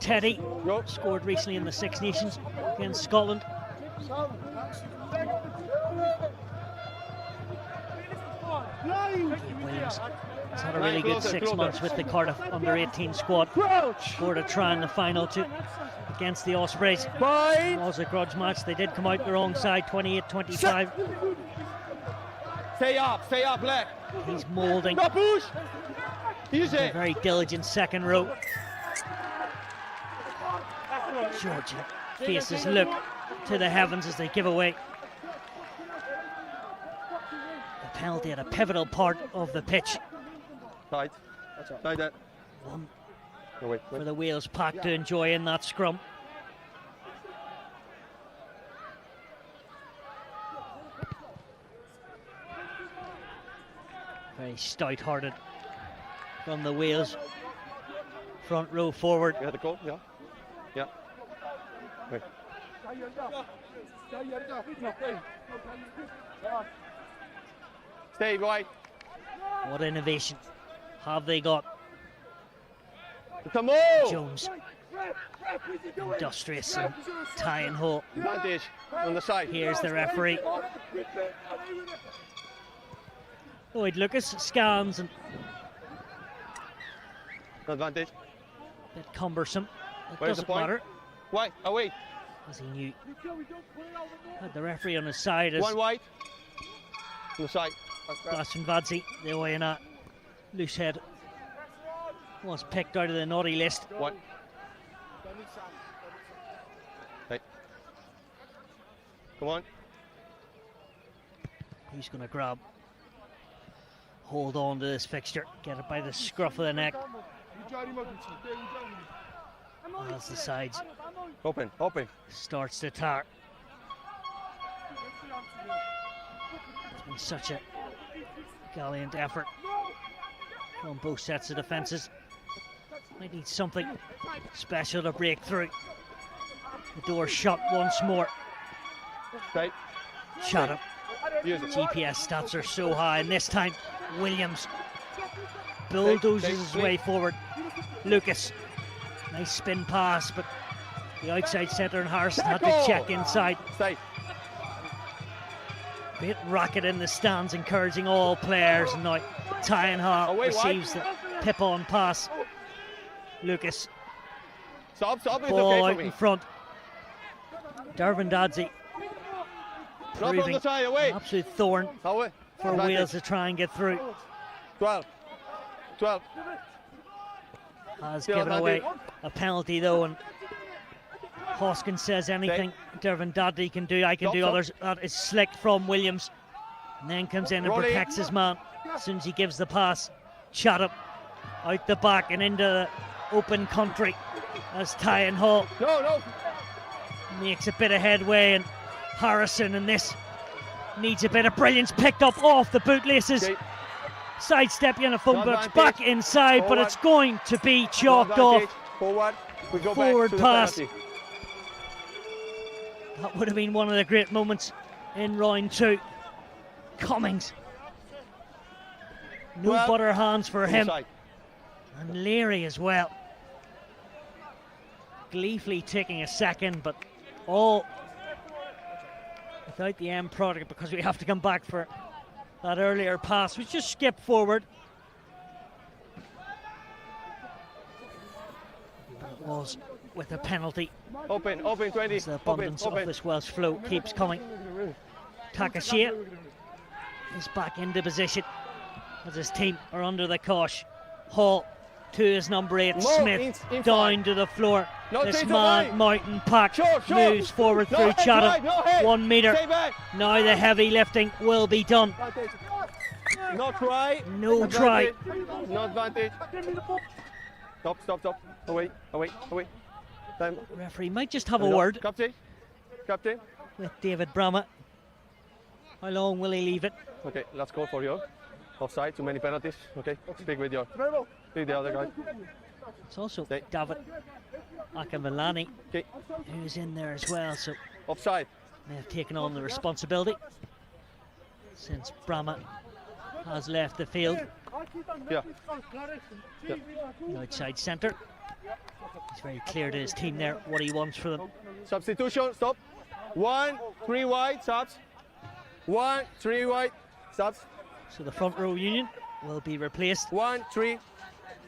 Teddy Go. scored recently in the Six Nations against Scotland. Gabe Williams has had a really good Closer, 6 closer. months with the Cardiff Under-18 squad. Scored a try in the final two against the Ospreys. It was a grudge match. They did come out the wrong side, 28-25. Stay up, Black. He's moulding No push. a Easy. very diligent second row. Georgia faces look to the heavens as they give away a penalty at a pivotal part of the pitch. Tight. Like that. One No, wait. for the Wales pack to enjoy in that scrum. Very stout-hearted from the Wales front row forward. You had the call? Yeah. Yeah. Wait. Stay wide. What innovation have they got? Come on. Jones, industrious and tie and hole. Advantage on the side. Here's the referee. Lloyd Lucas scans and Advantage. a bit cumbersome. It Where's the doesn't point? matter, Why? Away. as he knew. Had the referee on his side as One wide. On the side. Glaston Vadzi, the Oyana loose head, was picked out of the naughty list. One. Hey. Come on. Who's going to grab? Hold on to this fixture, get it by the scruff of the neck as the sides Open. starts to tar. It's been such a gallant effort on both sets of defences. Might need something special to break through. The door shut once more. Stay. Shut up. Use it. GPS stats are so high, and this time Williams bulldozes his way forward. Lucas, nice spin pass, but the outside centre and Harrison had to check inside. Stay. Bit racket in the stands, encouraging all players. And now Tyenhall Away receives the pip-on pass. Lucas, Stop. It's ball okay out for in me. front. Dervin Dadsey Drop on proving the side. an Away. absolute thorn Away. for Advantage. Wales to try and get through. 12. Has Still given away advantage. a penalty though, and Hoskins says anything Dervin Dadsey can do, I can Stop, do stop. others. That is slick from Williams, and then comes in and Rolling. protects his man as soon as he gives the pass. Chatham out the back and into the open country as Tyenhall No. makes a bit of headway, and Harrison, and this needs a bit of brilliance, picked up off the bootlaces. Okay. Sidestep Uniform Bucks Advantage. back inside, but Forward. it's going to be No chalked advantage. off. Forward. We go Forward back to pass. the penalty. That would have been one of the great moments in round two. Cummings. No 12. butter hands for him. Inside. And Leary as well. Gleefully taking a second, but all without the end product because we have to come back for that earlier pass. We just skip forward. It was with a penalty. Open 20. As the abundance of Open. this Welsh flow keeps coming. Takashia is back into position as his team are under the cosh. Hall to his number 8, More Smith in down five. to the floor. No, This take the man, line. Mountain Pack, Short. moves forward No through head, Chatham. right, no head. 1 metre. Stay back. Now the heavy lifting will be done. No try. No try. No advantage. Stop. Away. Time. Referee might just have a word Captain. with David Brahma. How long will he leave it? Okay, let's go for you. Offside, too many penalties. Okay, speak with the other guy. It's also Okay. David Akamalani Okay. who's in there as well, so Offside. may have taken on the responsibility since Brahma has left the field. Yeah. The outside centre. He's very clear to his team there what he wants for them. Substitution. Stop. 1, 3 wide. Stops. 1, 3 wide. Stops. So the front row union will be replaced. 1, 3.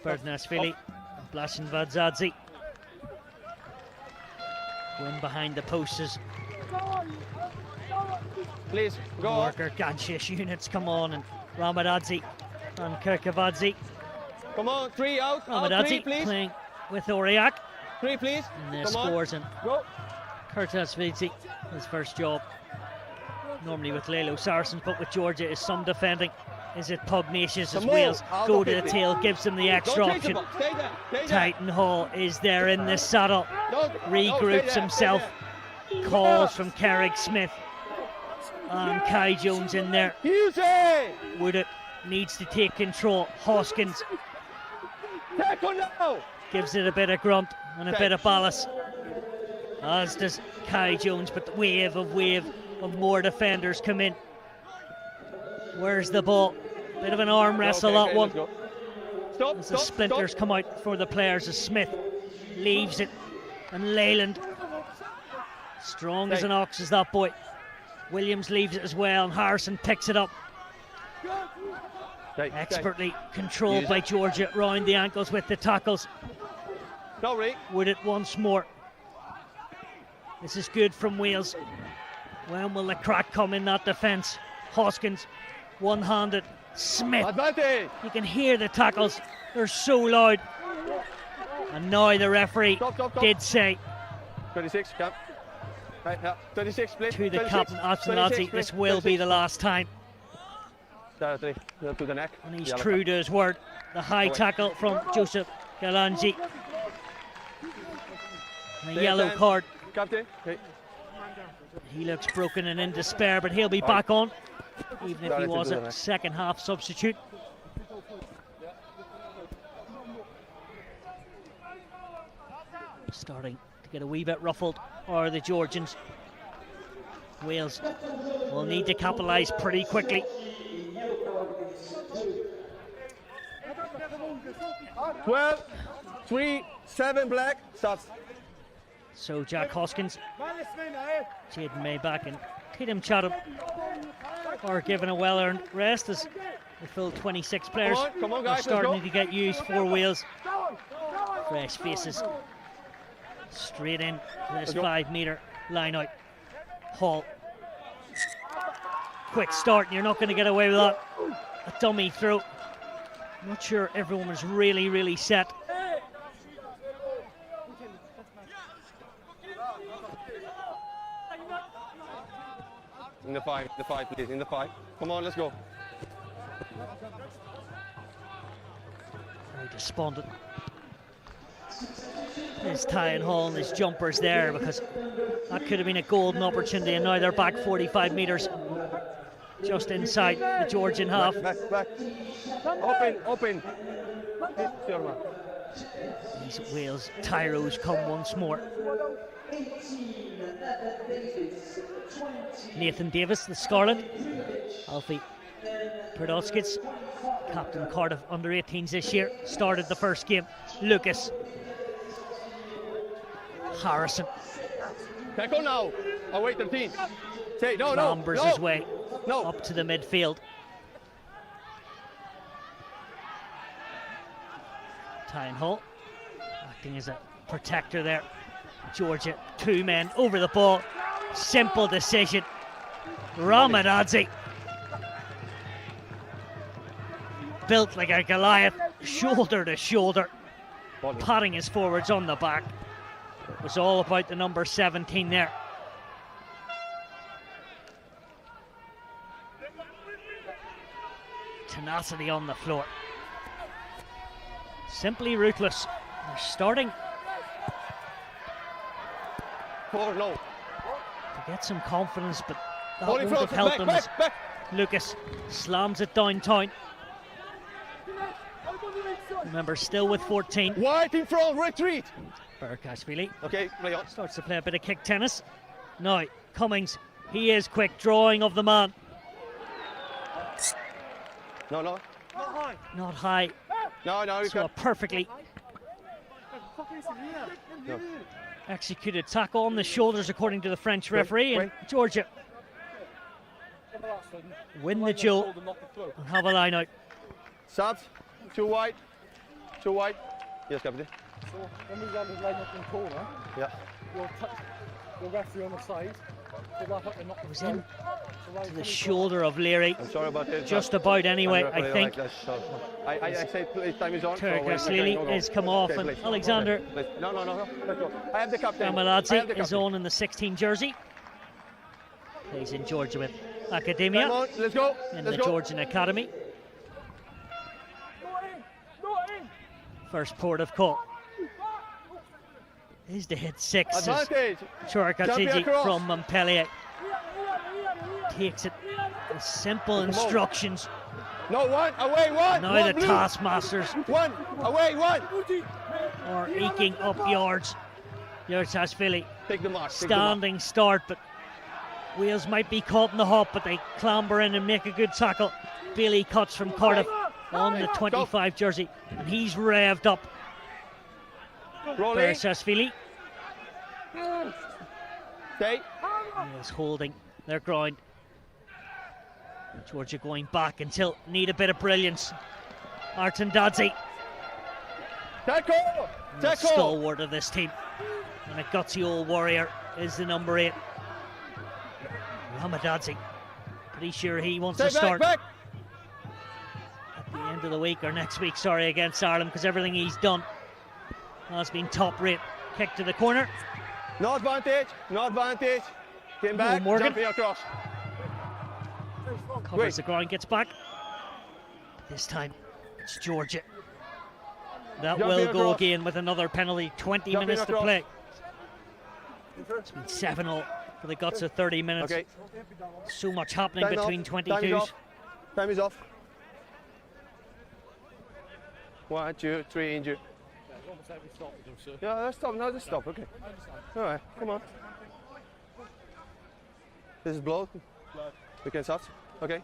Berdnasvili and Blashin Vadzadze. Go in behind the posts. Please go off. Worker Ganshish units come on, and Ramadadze and Kirkavadze. Come on. 3 out. Out. 3, Ramadadze please. playing with Oriak 3, please. in the Come on. scores, and Go. Kurtasvidze, his first job. Normally with Lalo Saracens, but with Georgia is some defending. Is it pugnacious as Come on. Wales Out go of to the 50. tail, gives them the extra Don't take the option. ball. Stay there. Stay there. Titan Hall is there in the saddle, Don't- regroups stay himself, there. calls from Carrick Smith, and Kai Jones in there. Easy. Woodett needs to take control. Hoskins Tackle now. gives it a bit of grunt and a bit of ballast, as does Kai Jones, but the wave of more defenders come in. Where's the ball? Bit of an arm wrestle, Okay, that one. let's go. Stop. As the Stop. splinters Stop. come out for the players, as Smith leaves it, and Leyland, strong as Hey. an ox is that boy. Williams leaves it as well, and Harrison picks it up, Stay, stay. expertly controlled Use by it. Georgia round the ankles with the tackles. No, Ray. Would it once more. This is good from Wales. When will the crack come in that defence? Hoskins, one-handed. Smith, Advantage. you can hear the tackles, they're so loud. And now the referee Stop, stop, stop. did say 26, come. Right, yeah. 26, please. to the 26, captain, 26, Atanazi, please. this will be the last time. 33, to the neck. And he's Yellow true card. to his word. The high Away. tackle from Joseph Galanji. A Stay yellow down. card. Captain. Okay. He looks broken and in despair, but he'll be back on, even if Got he it to was do a that. second half substitute. Starting to get a wee bit ruffled are the Georgians. Wales will need to capitalise pretty quickly. 12, 3, 7 black. Stops. So Jack Hoskins, Jaden Mayback and Tatum Chatham are given a well-earned rest as the full 26 players Come on, are guys, let's starting go. to get used for Wales. Fresh faces straight in to this go. 5-metre line out. Hall. Quick start, and you're not going to get away with that. A dummy throw. Not sure everyone was really set. In the 5, please. In the 5. Come on, let's go. Very despondent. There's Tyan Hall and his jumpers there, because that could have been a golden opportunity, and now they're back 45 metres just inside the Georgian half. Back. Open, open. Hit your man. These Wales tyros come once more. Nathan Davis, the Scarlet. Alfie Perdotskis, captain Cardiff Under-18s this year, started the first game. Lucas. Harrison Tackle now. Away 13. Say, no. clambers his way No. up to the midfield. Tyne Hall acting as a protector there. Georgia, 2 men over the ball. Simple decision. Ramadadze, built like a Goliath, shoulder to shoulder, patting his forwards on the back. It was all about the number 17 there. Tenacity on the floor. Simply ruthless. They're starting 4, no. to get some confidence, but that Ball in won't front. have helped them as Back. Lucas slams it downtown. Remember, still with 14. White in front, retreat. Barakashvili Okay, play on. starts to play a bit of kick tennis. Now, Cummings, he is quick, drawing of the man. No, no. Not high, No, you saw a got. perfectly No. executed tackle on the shoulders, according to the French referee. And Georgia win the duel and have a line out. Sat. Too wide. Too wide. Yes, Captain. So when we land the line up in the corner, Yeah. you'll touch the referee on the side. So that hook and knock It was the in so to the shoulder of Leary. I'm sorry about this. Just about anyway, I think. I say please, time is on. Turgaslili has come off, and Alexander No. Let's go. I have the captain. I have the Kamaladze is captain. on in the 16 jersey. Plays in Georgia with Come Academia on, let's go. in Let's the go. Georgian Academy. First port of call is to hit 6. Advantage. Chorakatsiji Jumping across. from Montpellier takes it with simple instructions. No, one. Away, one. Now One the blue. Taskmasters One. Away, one. are eking up yards. Yurtasvili Take the mark. standing start, but Wales might be caught in the hop, but they clamber in and make a good tackle. Bailey cuts from Cardiff on the 25 jersey, and he's revved up. Rolling. Beresashvili Stay. is holding their ground. Georgia going back until need a bit of brilliance. Artan Dadzi, Tackle. the Tackle. stalwart of this team, and a gutsy old warrior is the number 8. Ramadadzi, pretty sure he wants Stay to start back. at the end of the week, or next week, sorry, against Ireland, because everything he's done has been top rate. Kick to the corner. No advantage. No advantage. Came back. Morgan. Jumping across. Covers Wait. the ground, gets back. This time it's Georgia. That Jumping will go across. again with another penalty. 20 Jumping minutes to across. play. It's been 7-0 for the guts of 30 minutes. Okay. So much happening Time between off. Time is 22s. off. Time is off. 1, 2, 3 injured. Yeah, let's stop. No, just stop. Okay. All right. Come on. This is blood. We can start. Okay.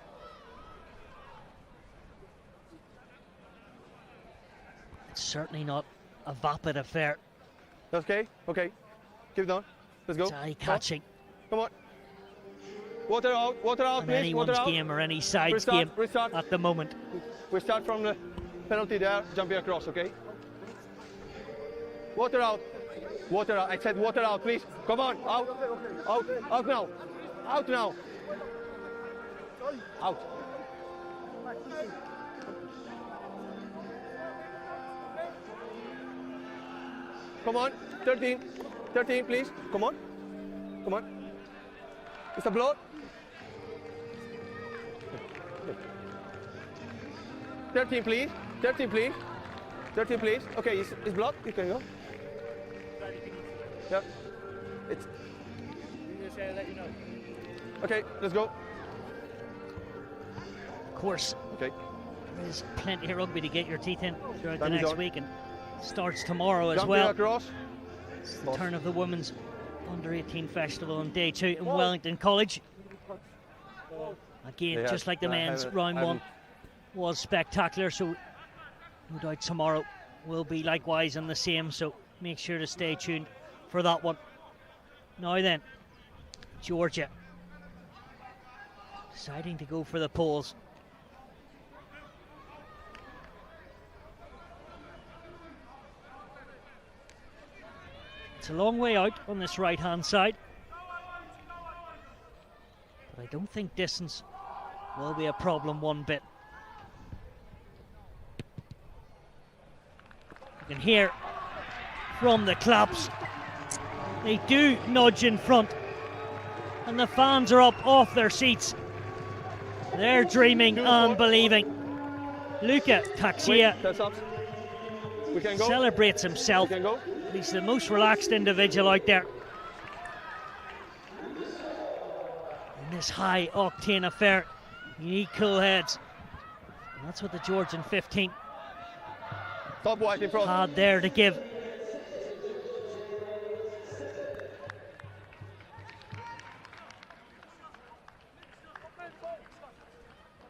It's certainly not a vapid affair. Okay. Okay. Keep it on. Let's go. It's eye-catching Come on. Water out, in please. Water anyone's out. game or any side's Restart, game restart. at the moment. We start from the penalty there, jumping across, okay? Water out. Water out. I said water out, please. Come on. Out. Out. Out now. Out now. Out. Come on. 13. 13, please. Come on. Come on. It's a blow. 13, please. 13, please. 13, please. Okay, it's blocked. You can go. Yep. It's. Okay, let's go. Of course, Okay. there's plenty of rugby to get your teeth in throughout the Time is next on. week, and starts tomorrow as Jumping well. across. It's the turn of the Women's Under-18 Festival on day 2 in Wellington College. Again, They just have- like the I men's, haven't- round I 1 was spectacular, so no doubt tomorrow will be likewise and the same, so make sure to stay tuned for that one. Now then, Georgia deciding to go for the poles. It's a long way out on this right hand side, but I don't think distance will be a problem one bit. You can hear from the claps, they do nudge in front, and the fans are up off their seats. They're dreaming and believing. Luca Taxia Wait, that's up. We can go. celebrates We himself. can go. He's the most relaxed individual out there in this high octane affair. You need cool heads, and that's what the Georgian 15 Top white in front. Hard there to give.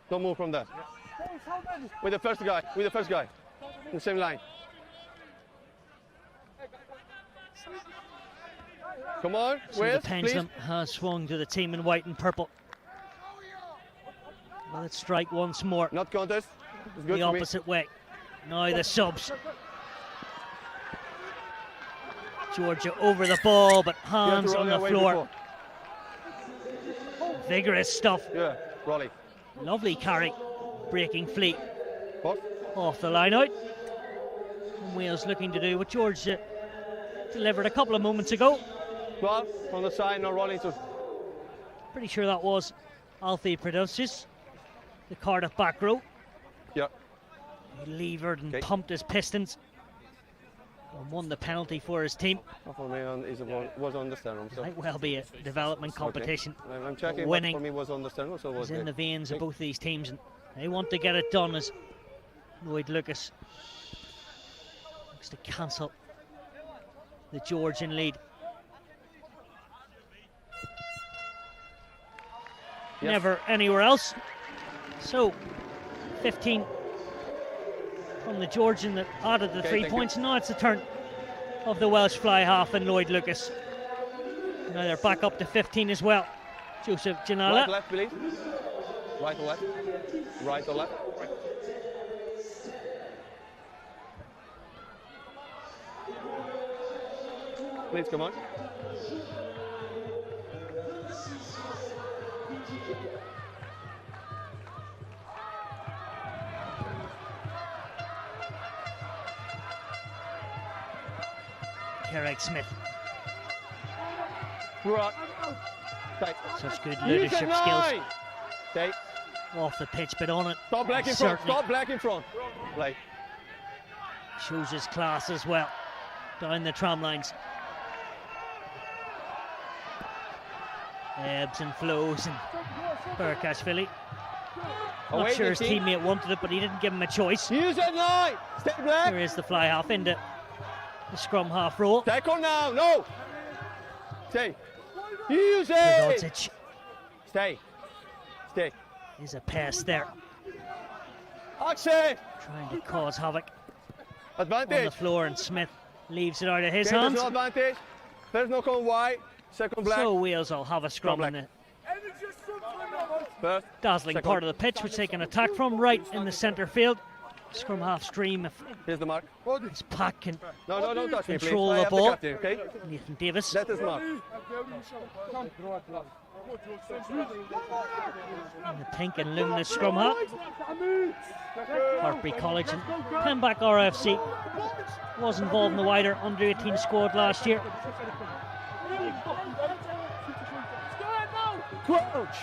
Don't move from there. With the first guy. With the first guy. In the same line. Come on, So Will, the pendulum has swung to the team in white and purple. Let's strike once more. Not contest. It's good The for me. opposite way. Now the subs. Georgia over the ball, but You have to hands roll on your the way floor. before. Vigorous stuff. Yeah, Rolly. Lovely carry. Breaking fleet What? off the line out. And Wales looking to do what Georgia delivered a couple of moments ago. 12 on the side, no rolling to. Pretty sure that was Alfie Produces, the Cardiff back row. Yeah. He levered and Okay. pumped his pistons and won the penalty for his team. For me, was on the sternum. So. Might well be a development competition. Okay. I'm checking, Winning but for me was on the sternum, so it was is in good. the veins of Okay. both these teams, and they want to get it done as Lloyd Lucas looks to cancel the Georgian lead. Yes. Never anywhere else. So 15 from the Georgian that added the Okay, 3 thank you. points. Now it's the turn of the Welsh fly half and Lloyd Lucas. Now they're back up to 15 as well. Joseph Right Janala. or left, please. Right or left. Right or left. Please come on. Kerrick Smith. Right. Stay. Such good Use leadership it skills now. Stay. off the pitch, but on it. Stop black in front. certainly Stop black in front. Play. shows his class as well. Down the tram lines. Ebbs and flows, and Burkashvili. Not Away, sure his 18. teammate wanted it, but he didn't give him a choice. Use it now. Stay black. Here is the fly half into the scrum half roll. Tackle now. No. Stay. Use it. Godzic Stay. Stay. is a pass there, Action. trying to cause havoc on the Advantage. floor, and Smith leaves it out of his Okay, there's hands. no advantage. There's no come wide. Second black. So Wales will have a scrum black. in the First. dazzling Second. part of the pitch, which they can attack from right in the centre field. Scrum half stream if Here's the mark. this pack can No, don't touch me, please. Control I the have ball. captain, okay? Nathan Davis. That is mark. In the pink and luminous scrum half. Hartbury College and Pembroke RFC was involved in the wider under-18 squad last year. Crouch.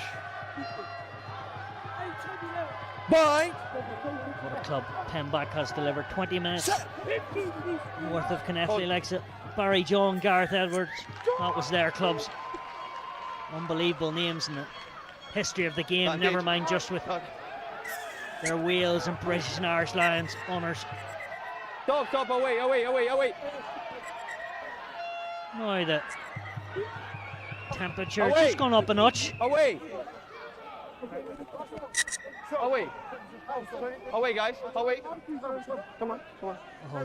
Bind. What a club Pembroke has delivered. 20 minutes worth of Connectley likes it. Barry John, Gareth Edwards, that was their clubs. Unbelievable names in the history of the game, Advantage. never mind just with their Wales and British and Irish Lions honours. Stop, away. Now the temperature has Away. just gone up a notch. Away, guys, away. Come on. Oh,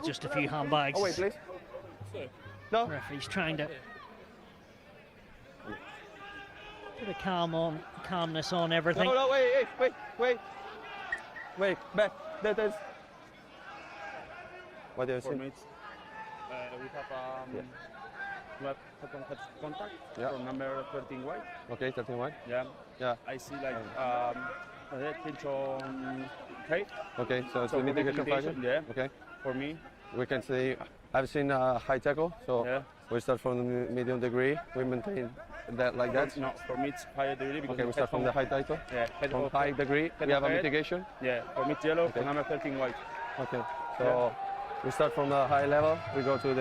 just a few handbags. Away, please. No. Referee's trying to put a calmness on everything. No, wait, back. That is. What do you For see? me, it's, we have second touch contact Yeah. from number 13 white. Okay, 31. Yeah. Yeah. I see like a red pinch on Kate. Okay, so it's So the mitigation mitigation, factor. yeah. Okay, For me, we can see. I've seen a high tackle, so yeah. we start from the medium degree. We maintain that like that. No, for me it's higher degree because Okay, we start from the high title. Yeah, head From of- high degree, head we have of a head. mitigation. Yeah, for me it's yellow. Okay. For number 13 white. Okay, so we start from the high level. We go to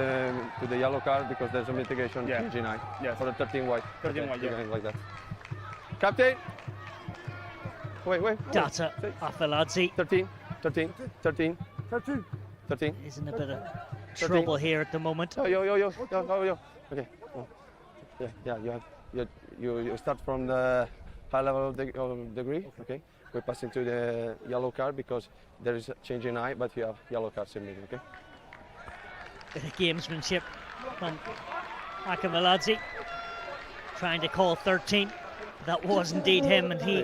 the yellow card because there's a mitigation. Yeah. G9. Yeah. For the 13 white. 13 Okay, white, you're yeah. going like that. Captain. Wait. Data Afaladze. 13. 13. He's in a bit of trouble here at the moment. Yo. Okay. Oh. Yeah. You start from the high level of degree. Okay. We're passing to the yellow card because there is a change in eye, but you have yellow cards in middle. Okay. Bit of gamesmanship from Akameladze, trying to call 13. That was indeed him, and he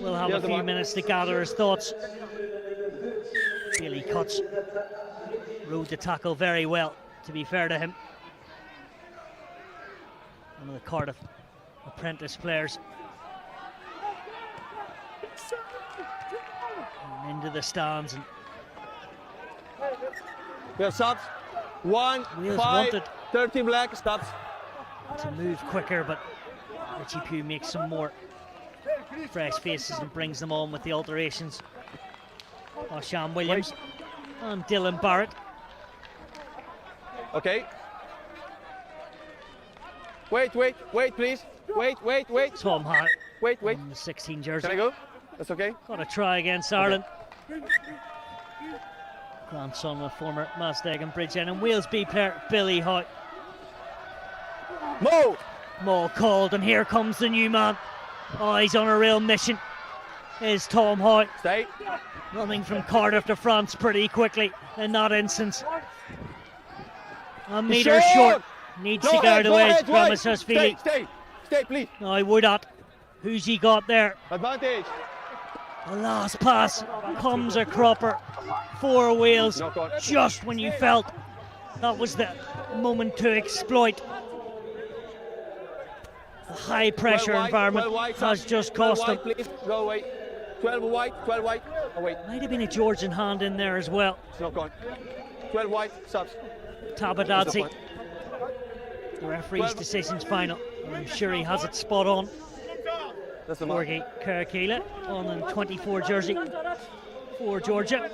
will have a few minutes to gather his thoughts. Really cuts, rode the tackle very well, to be fair to him. One of the Cardiff apprentice players. And into the stands. And we have subs. 1, Wales 5, wanted 13 black, stops. to move quicker, but Richie Pugh makes some more fresh faces and brings them on with the alterations. Sham Williams and Dylan Barrett. Okay. Wait, please. Wait. Tom Hart. Wait. In the 16 jersey. Can I go? That's okay. Got a try against Ireland. Grandson of former Mazdag and Bridgend and Wales B player Billy Howe. Maul called, and here comes the new man. Oh, he's on a real mission. Is Tom Howe. Stay. Running from Cardiff to France pretty quickly in that instance. A metre short. Needs to get out of the way. Stay, please. No, I would not. Who's he got there? Advantage. The last pass comes a cropper for Wales. Just when you felt that was the moment to exploit. The high pressure environment has just cost them. Go away. 12 white. Oh, wait. Might have been a Georgian hand in there as well. It's not gone. 12 white, subs. Tabadadze. The referee's decision's final. I'm sure he has it spot on. That's the Jorge Karakela on the 24 jersey for Georgia.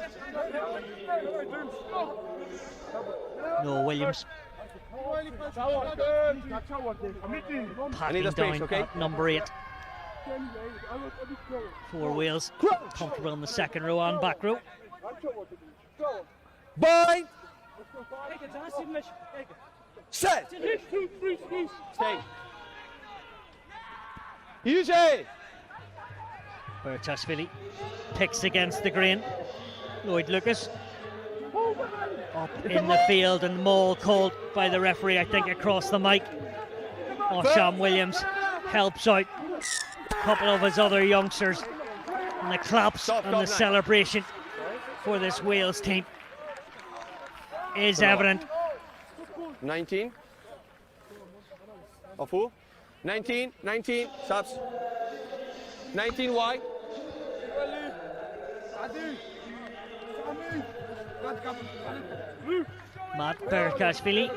No Williams. Packing down at number 8 for Wales. Comfortable in the second row and back row. Bind. Set. Stay. Use it. Bertashvili picks against the grain. Lloyd Lucas up in the field, and Maul called by the referee, I think, across the mic. Sham Williams helps out a couple of his other youngsters, and the claps and the celebration for this Wales team is evident. 19. Of who? 19, subs. 19 wide. Matt Berkashvili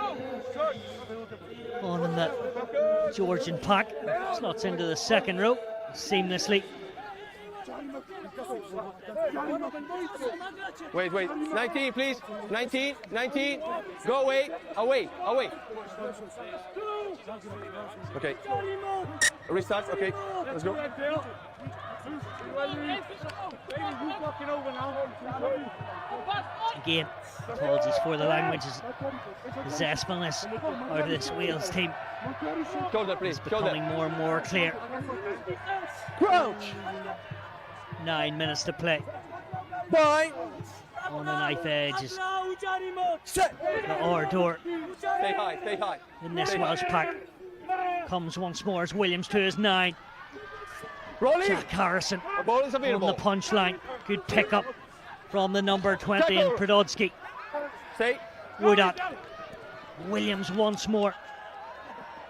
on in the Georgian pack. Slots into the second row seamlessly. Wait. 19, please. 19. Go away. Okay. Restart. Okay. Let's go. Again, apologies for the language. The zestfulness out of this Wales team is becoming more and more clear. Crouch. 9 minutes to play. Bye. On the knife edge is Set. the Ardor Stay high. in this Welsh pack. Comes once more as Williams to his 9. Rolling. Jack Harrison The ball is on available. the punchline. Good pick up from the number 20 in Prododsky. Stay. Woodat. Williams once more.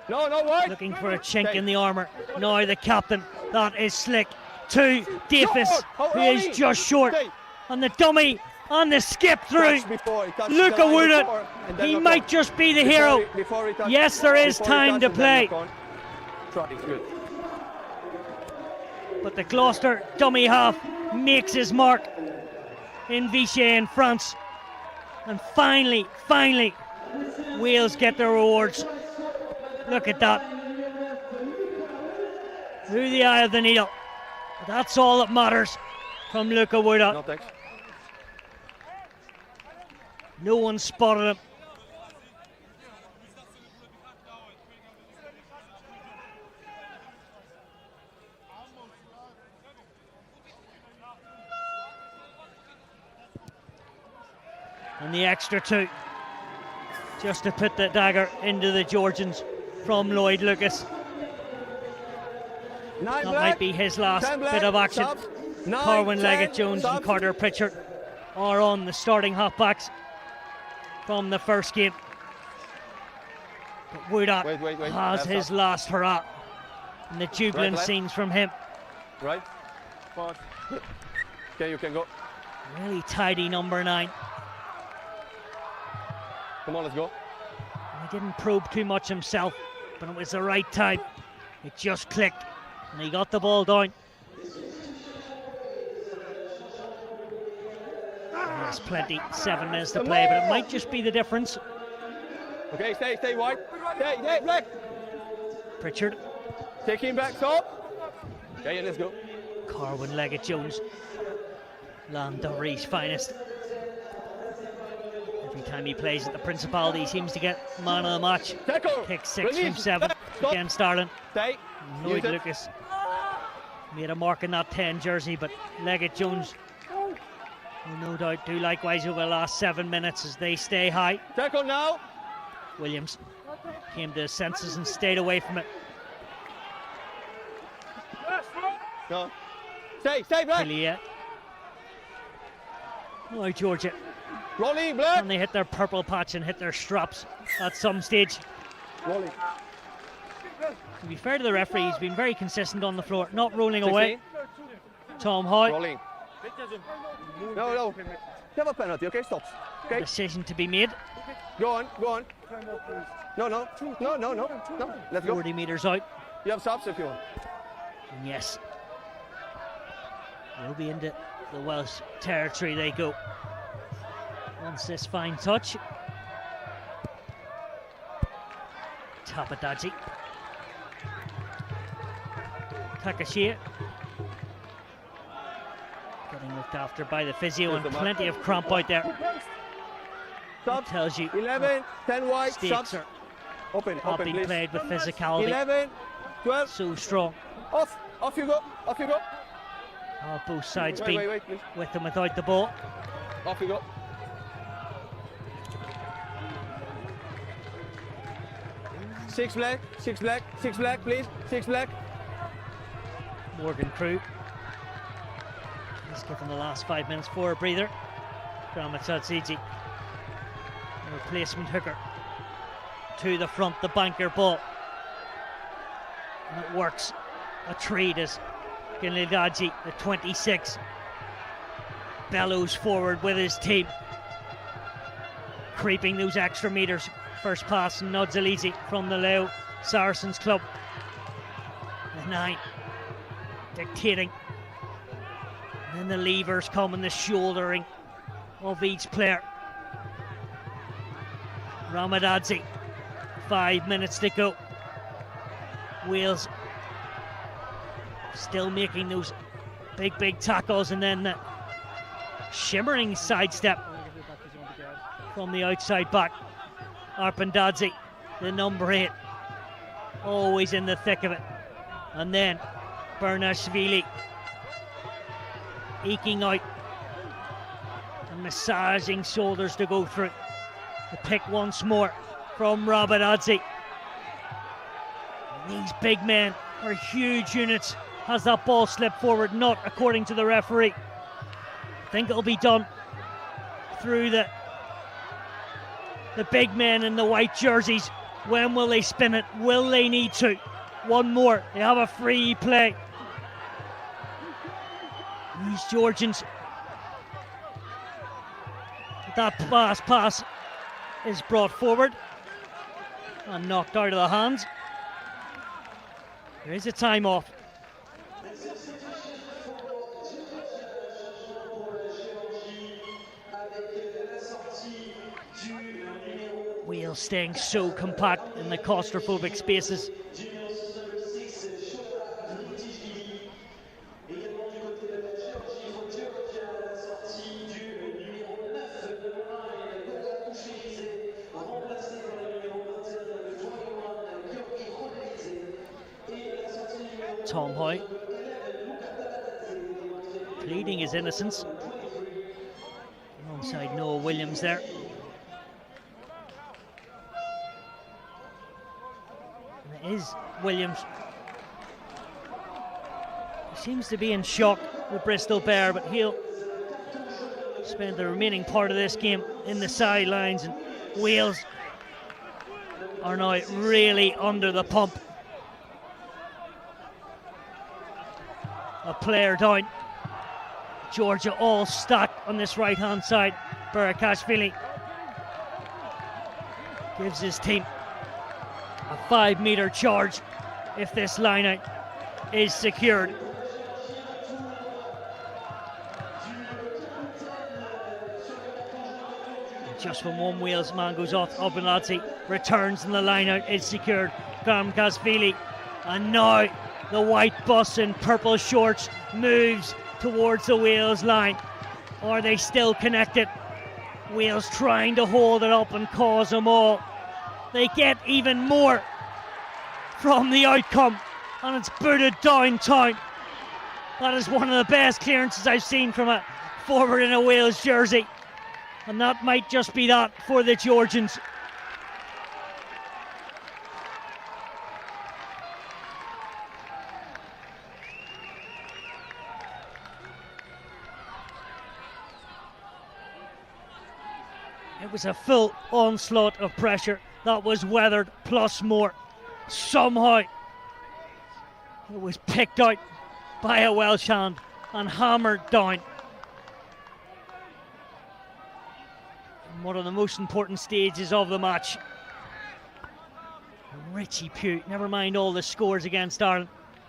No, wide. Looking for a chink in the armour. Now the captain. That is slick. To Davis, who is just short. And the dummy and the skip through. Luca Woodat. He might just be the hero. Yes, there is time to play. But the Gloucester dummy half makes his mark in Vichy in France. And finally, Wales get their rewards. Look at that. Through the eye of the needle. That's all that matters from Luca Woodat. No, thanks. No one spotted him. And the extra 2, just to put the dagger into the Georgians from Lloyd Lucas. That might be his last bit of action. Corwin Leggett-Jones and Carter Pritchard are on the starting halfbacks from the first game. But Woodat has his last hurrah. And the jubilant scenes from him. Right. Okay, you can go. Really tidy number 9. Come on, let's go. He didn't probe too much himself, but it was the right time. It just clicked, and he got the ball down. There's plenty, 7 minutes to play, but it might just be the difference. Okay, stay wide. Stay, Black. Pritchard. Take him back, stop. Okay, let's go. Corwin Leggett-Jones. Landunree's finest. Every time he plays at the Principality, he seems to get man of the match. Kick 6 from 7 against Ireland. Lloyd Lucas made a mark in that 10 jersey, but Leggett-Jones will no doubt do likewise over the last 7 minutes as they stay high. Tackle now. Williams came to his senses and stayed away from it. No. Stay, Black. Oh, Georgia. Rolling, Black. And they hit their purple patch and hit their straps at some stage. Rolling. To be fair to the referee, he's been very consistent on the floor, not rolling away. Tom Howe. Rolling. No. You have a penalty, okay? Stop. Okay. Decision to be made. Go on. No. Let's go. 40 metres out. You have subs if you want. And yes. We'll be into the Welsh territory they go. Once this fine touch. Tapadaji. Takashia. Getting looked after by the physio and plenty of cramp out there. That tells you 11, 10 wide, stakes are open, being please. played with physicality. 11, 12. So strong. Off you go. Both sides Wait, being please. with and without the ball. Off you go. Six black, please. 6 black. Morgan Crew. He's given the last 5 minutes for a breather. Gramatzadziji. The replacement hooker. To the front, the banker ball. And it works. A treat as Gillidaji, the 26, bellows forward with his team. Creeping those extra metres. First pass, Nodzalizi from the Leo Saracens club. The 9 dictating. And then the levers come and the shouldering of each player. Ramadadzi, 5 minutes to go. Wales still making those big tackles, and then the shimmering sidestep from the outside back. Arpandadzi, the number 8, always in the thick of it. And then Bernashvili eking out and massaging shoulders to go through. The pick once more from Rabadadzi. These big men are huge units. Has that ball slipped forward? Not according to the referee. I think it'll be done through the big men in the white jerseys. When will they spin it? Will they need to? One more. They have a free play. These Georgians. That pass is brought forward and knocked out of the hands. There is a time off. Wales staying so compact in the claustrophobic spaces. Tom Hoy, pleading his innocence. Alongside Noah Williams there. And it is Williams. He seems to be in shock with Bristol Bear, but he'll spend the remaining part of this game in the sidelines, and Wales are now really under the pump. A player down. Georgia all stacked on this right hand side. Barakashvili gives his team a 5-metre charge if this line out is secured. Just when one Wales man goes off, Obenladze returns and the line out is secured. Barakashvili, and now the white bus in purple shorts moves towards the Wales line. Are they still connected? Wales trying to hold it up and cause them all. They get even more from the outcome, and it's booted downtown. That is one of the best clearances I've seen from a forward in a Wales jersey, and that might just be that for the Georgians. It was a full onslaught of pressure that was weathered plus more. Somehow it was picked out by a Welsh hand and hammered down. And one of the most important stages of the match. Richie Pugh, never mind all the scores against Ireland,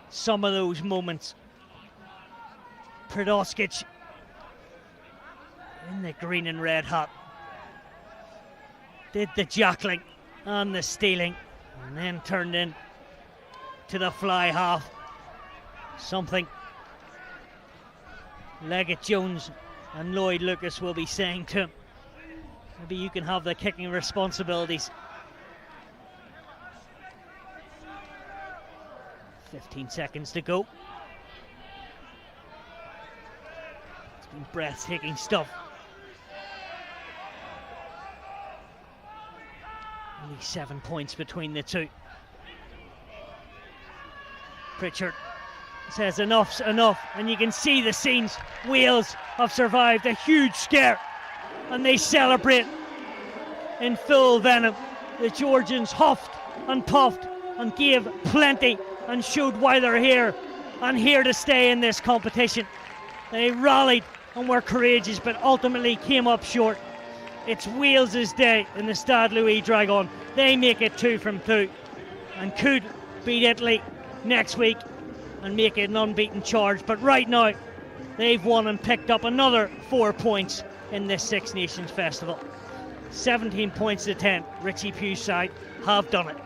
some of those moments. Pridoskic in the green and red hat did the jackling and the stealing, and then turned in to the fly half. Something Leggett Jones and Lloyd Lucas will be saying to him. Maybe you can have the kicking responsibilities. 15 seconds to go. It's been breathtaking stuff. Only 7 points between the two. Pritchard says enough's enough, and you can see the scenes. Wales have survived a huge scare, and they celebrate in full venom. The Georgians huffed and puffed and gave plenty and showed why they're here and here to stay in this competition. They rallied and were courageous, but ultimately came up short. It's Wales's day in the Stade Louis Dragon. They make it 2 from 2 and could beat Italy next week and make it an unbeaten charge. But right now, they've won and picked up another 4 points in this Six Nations Festival. 17 points to 10. Richie Pugh's side have done it.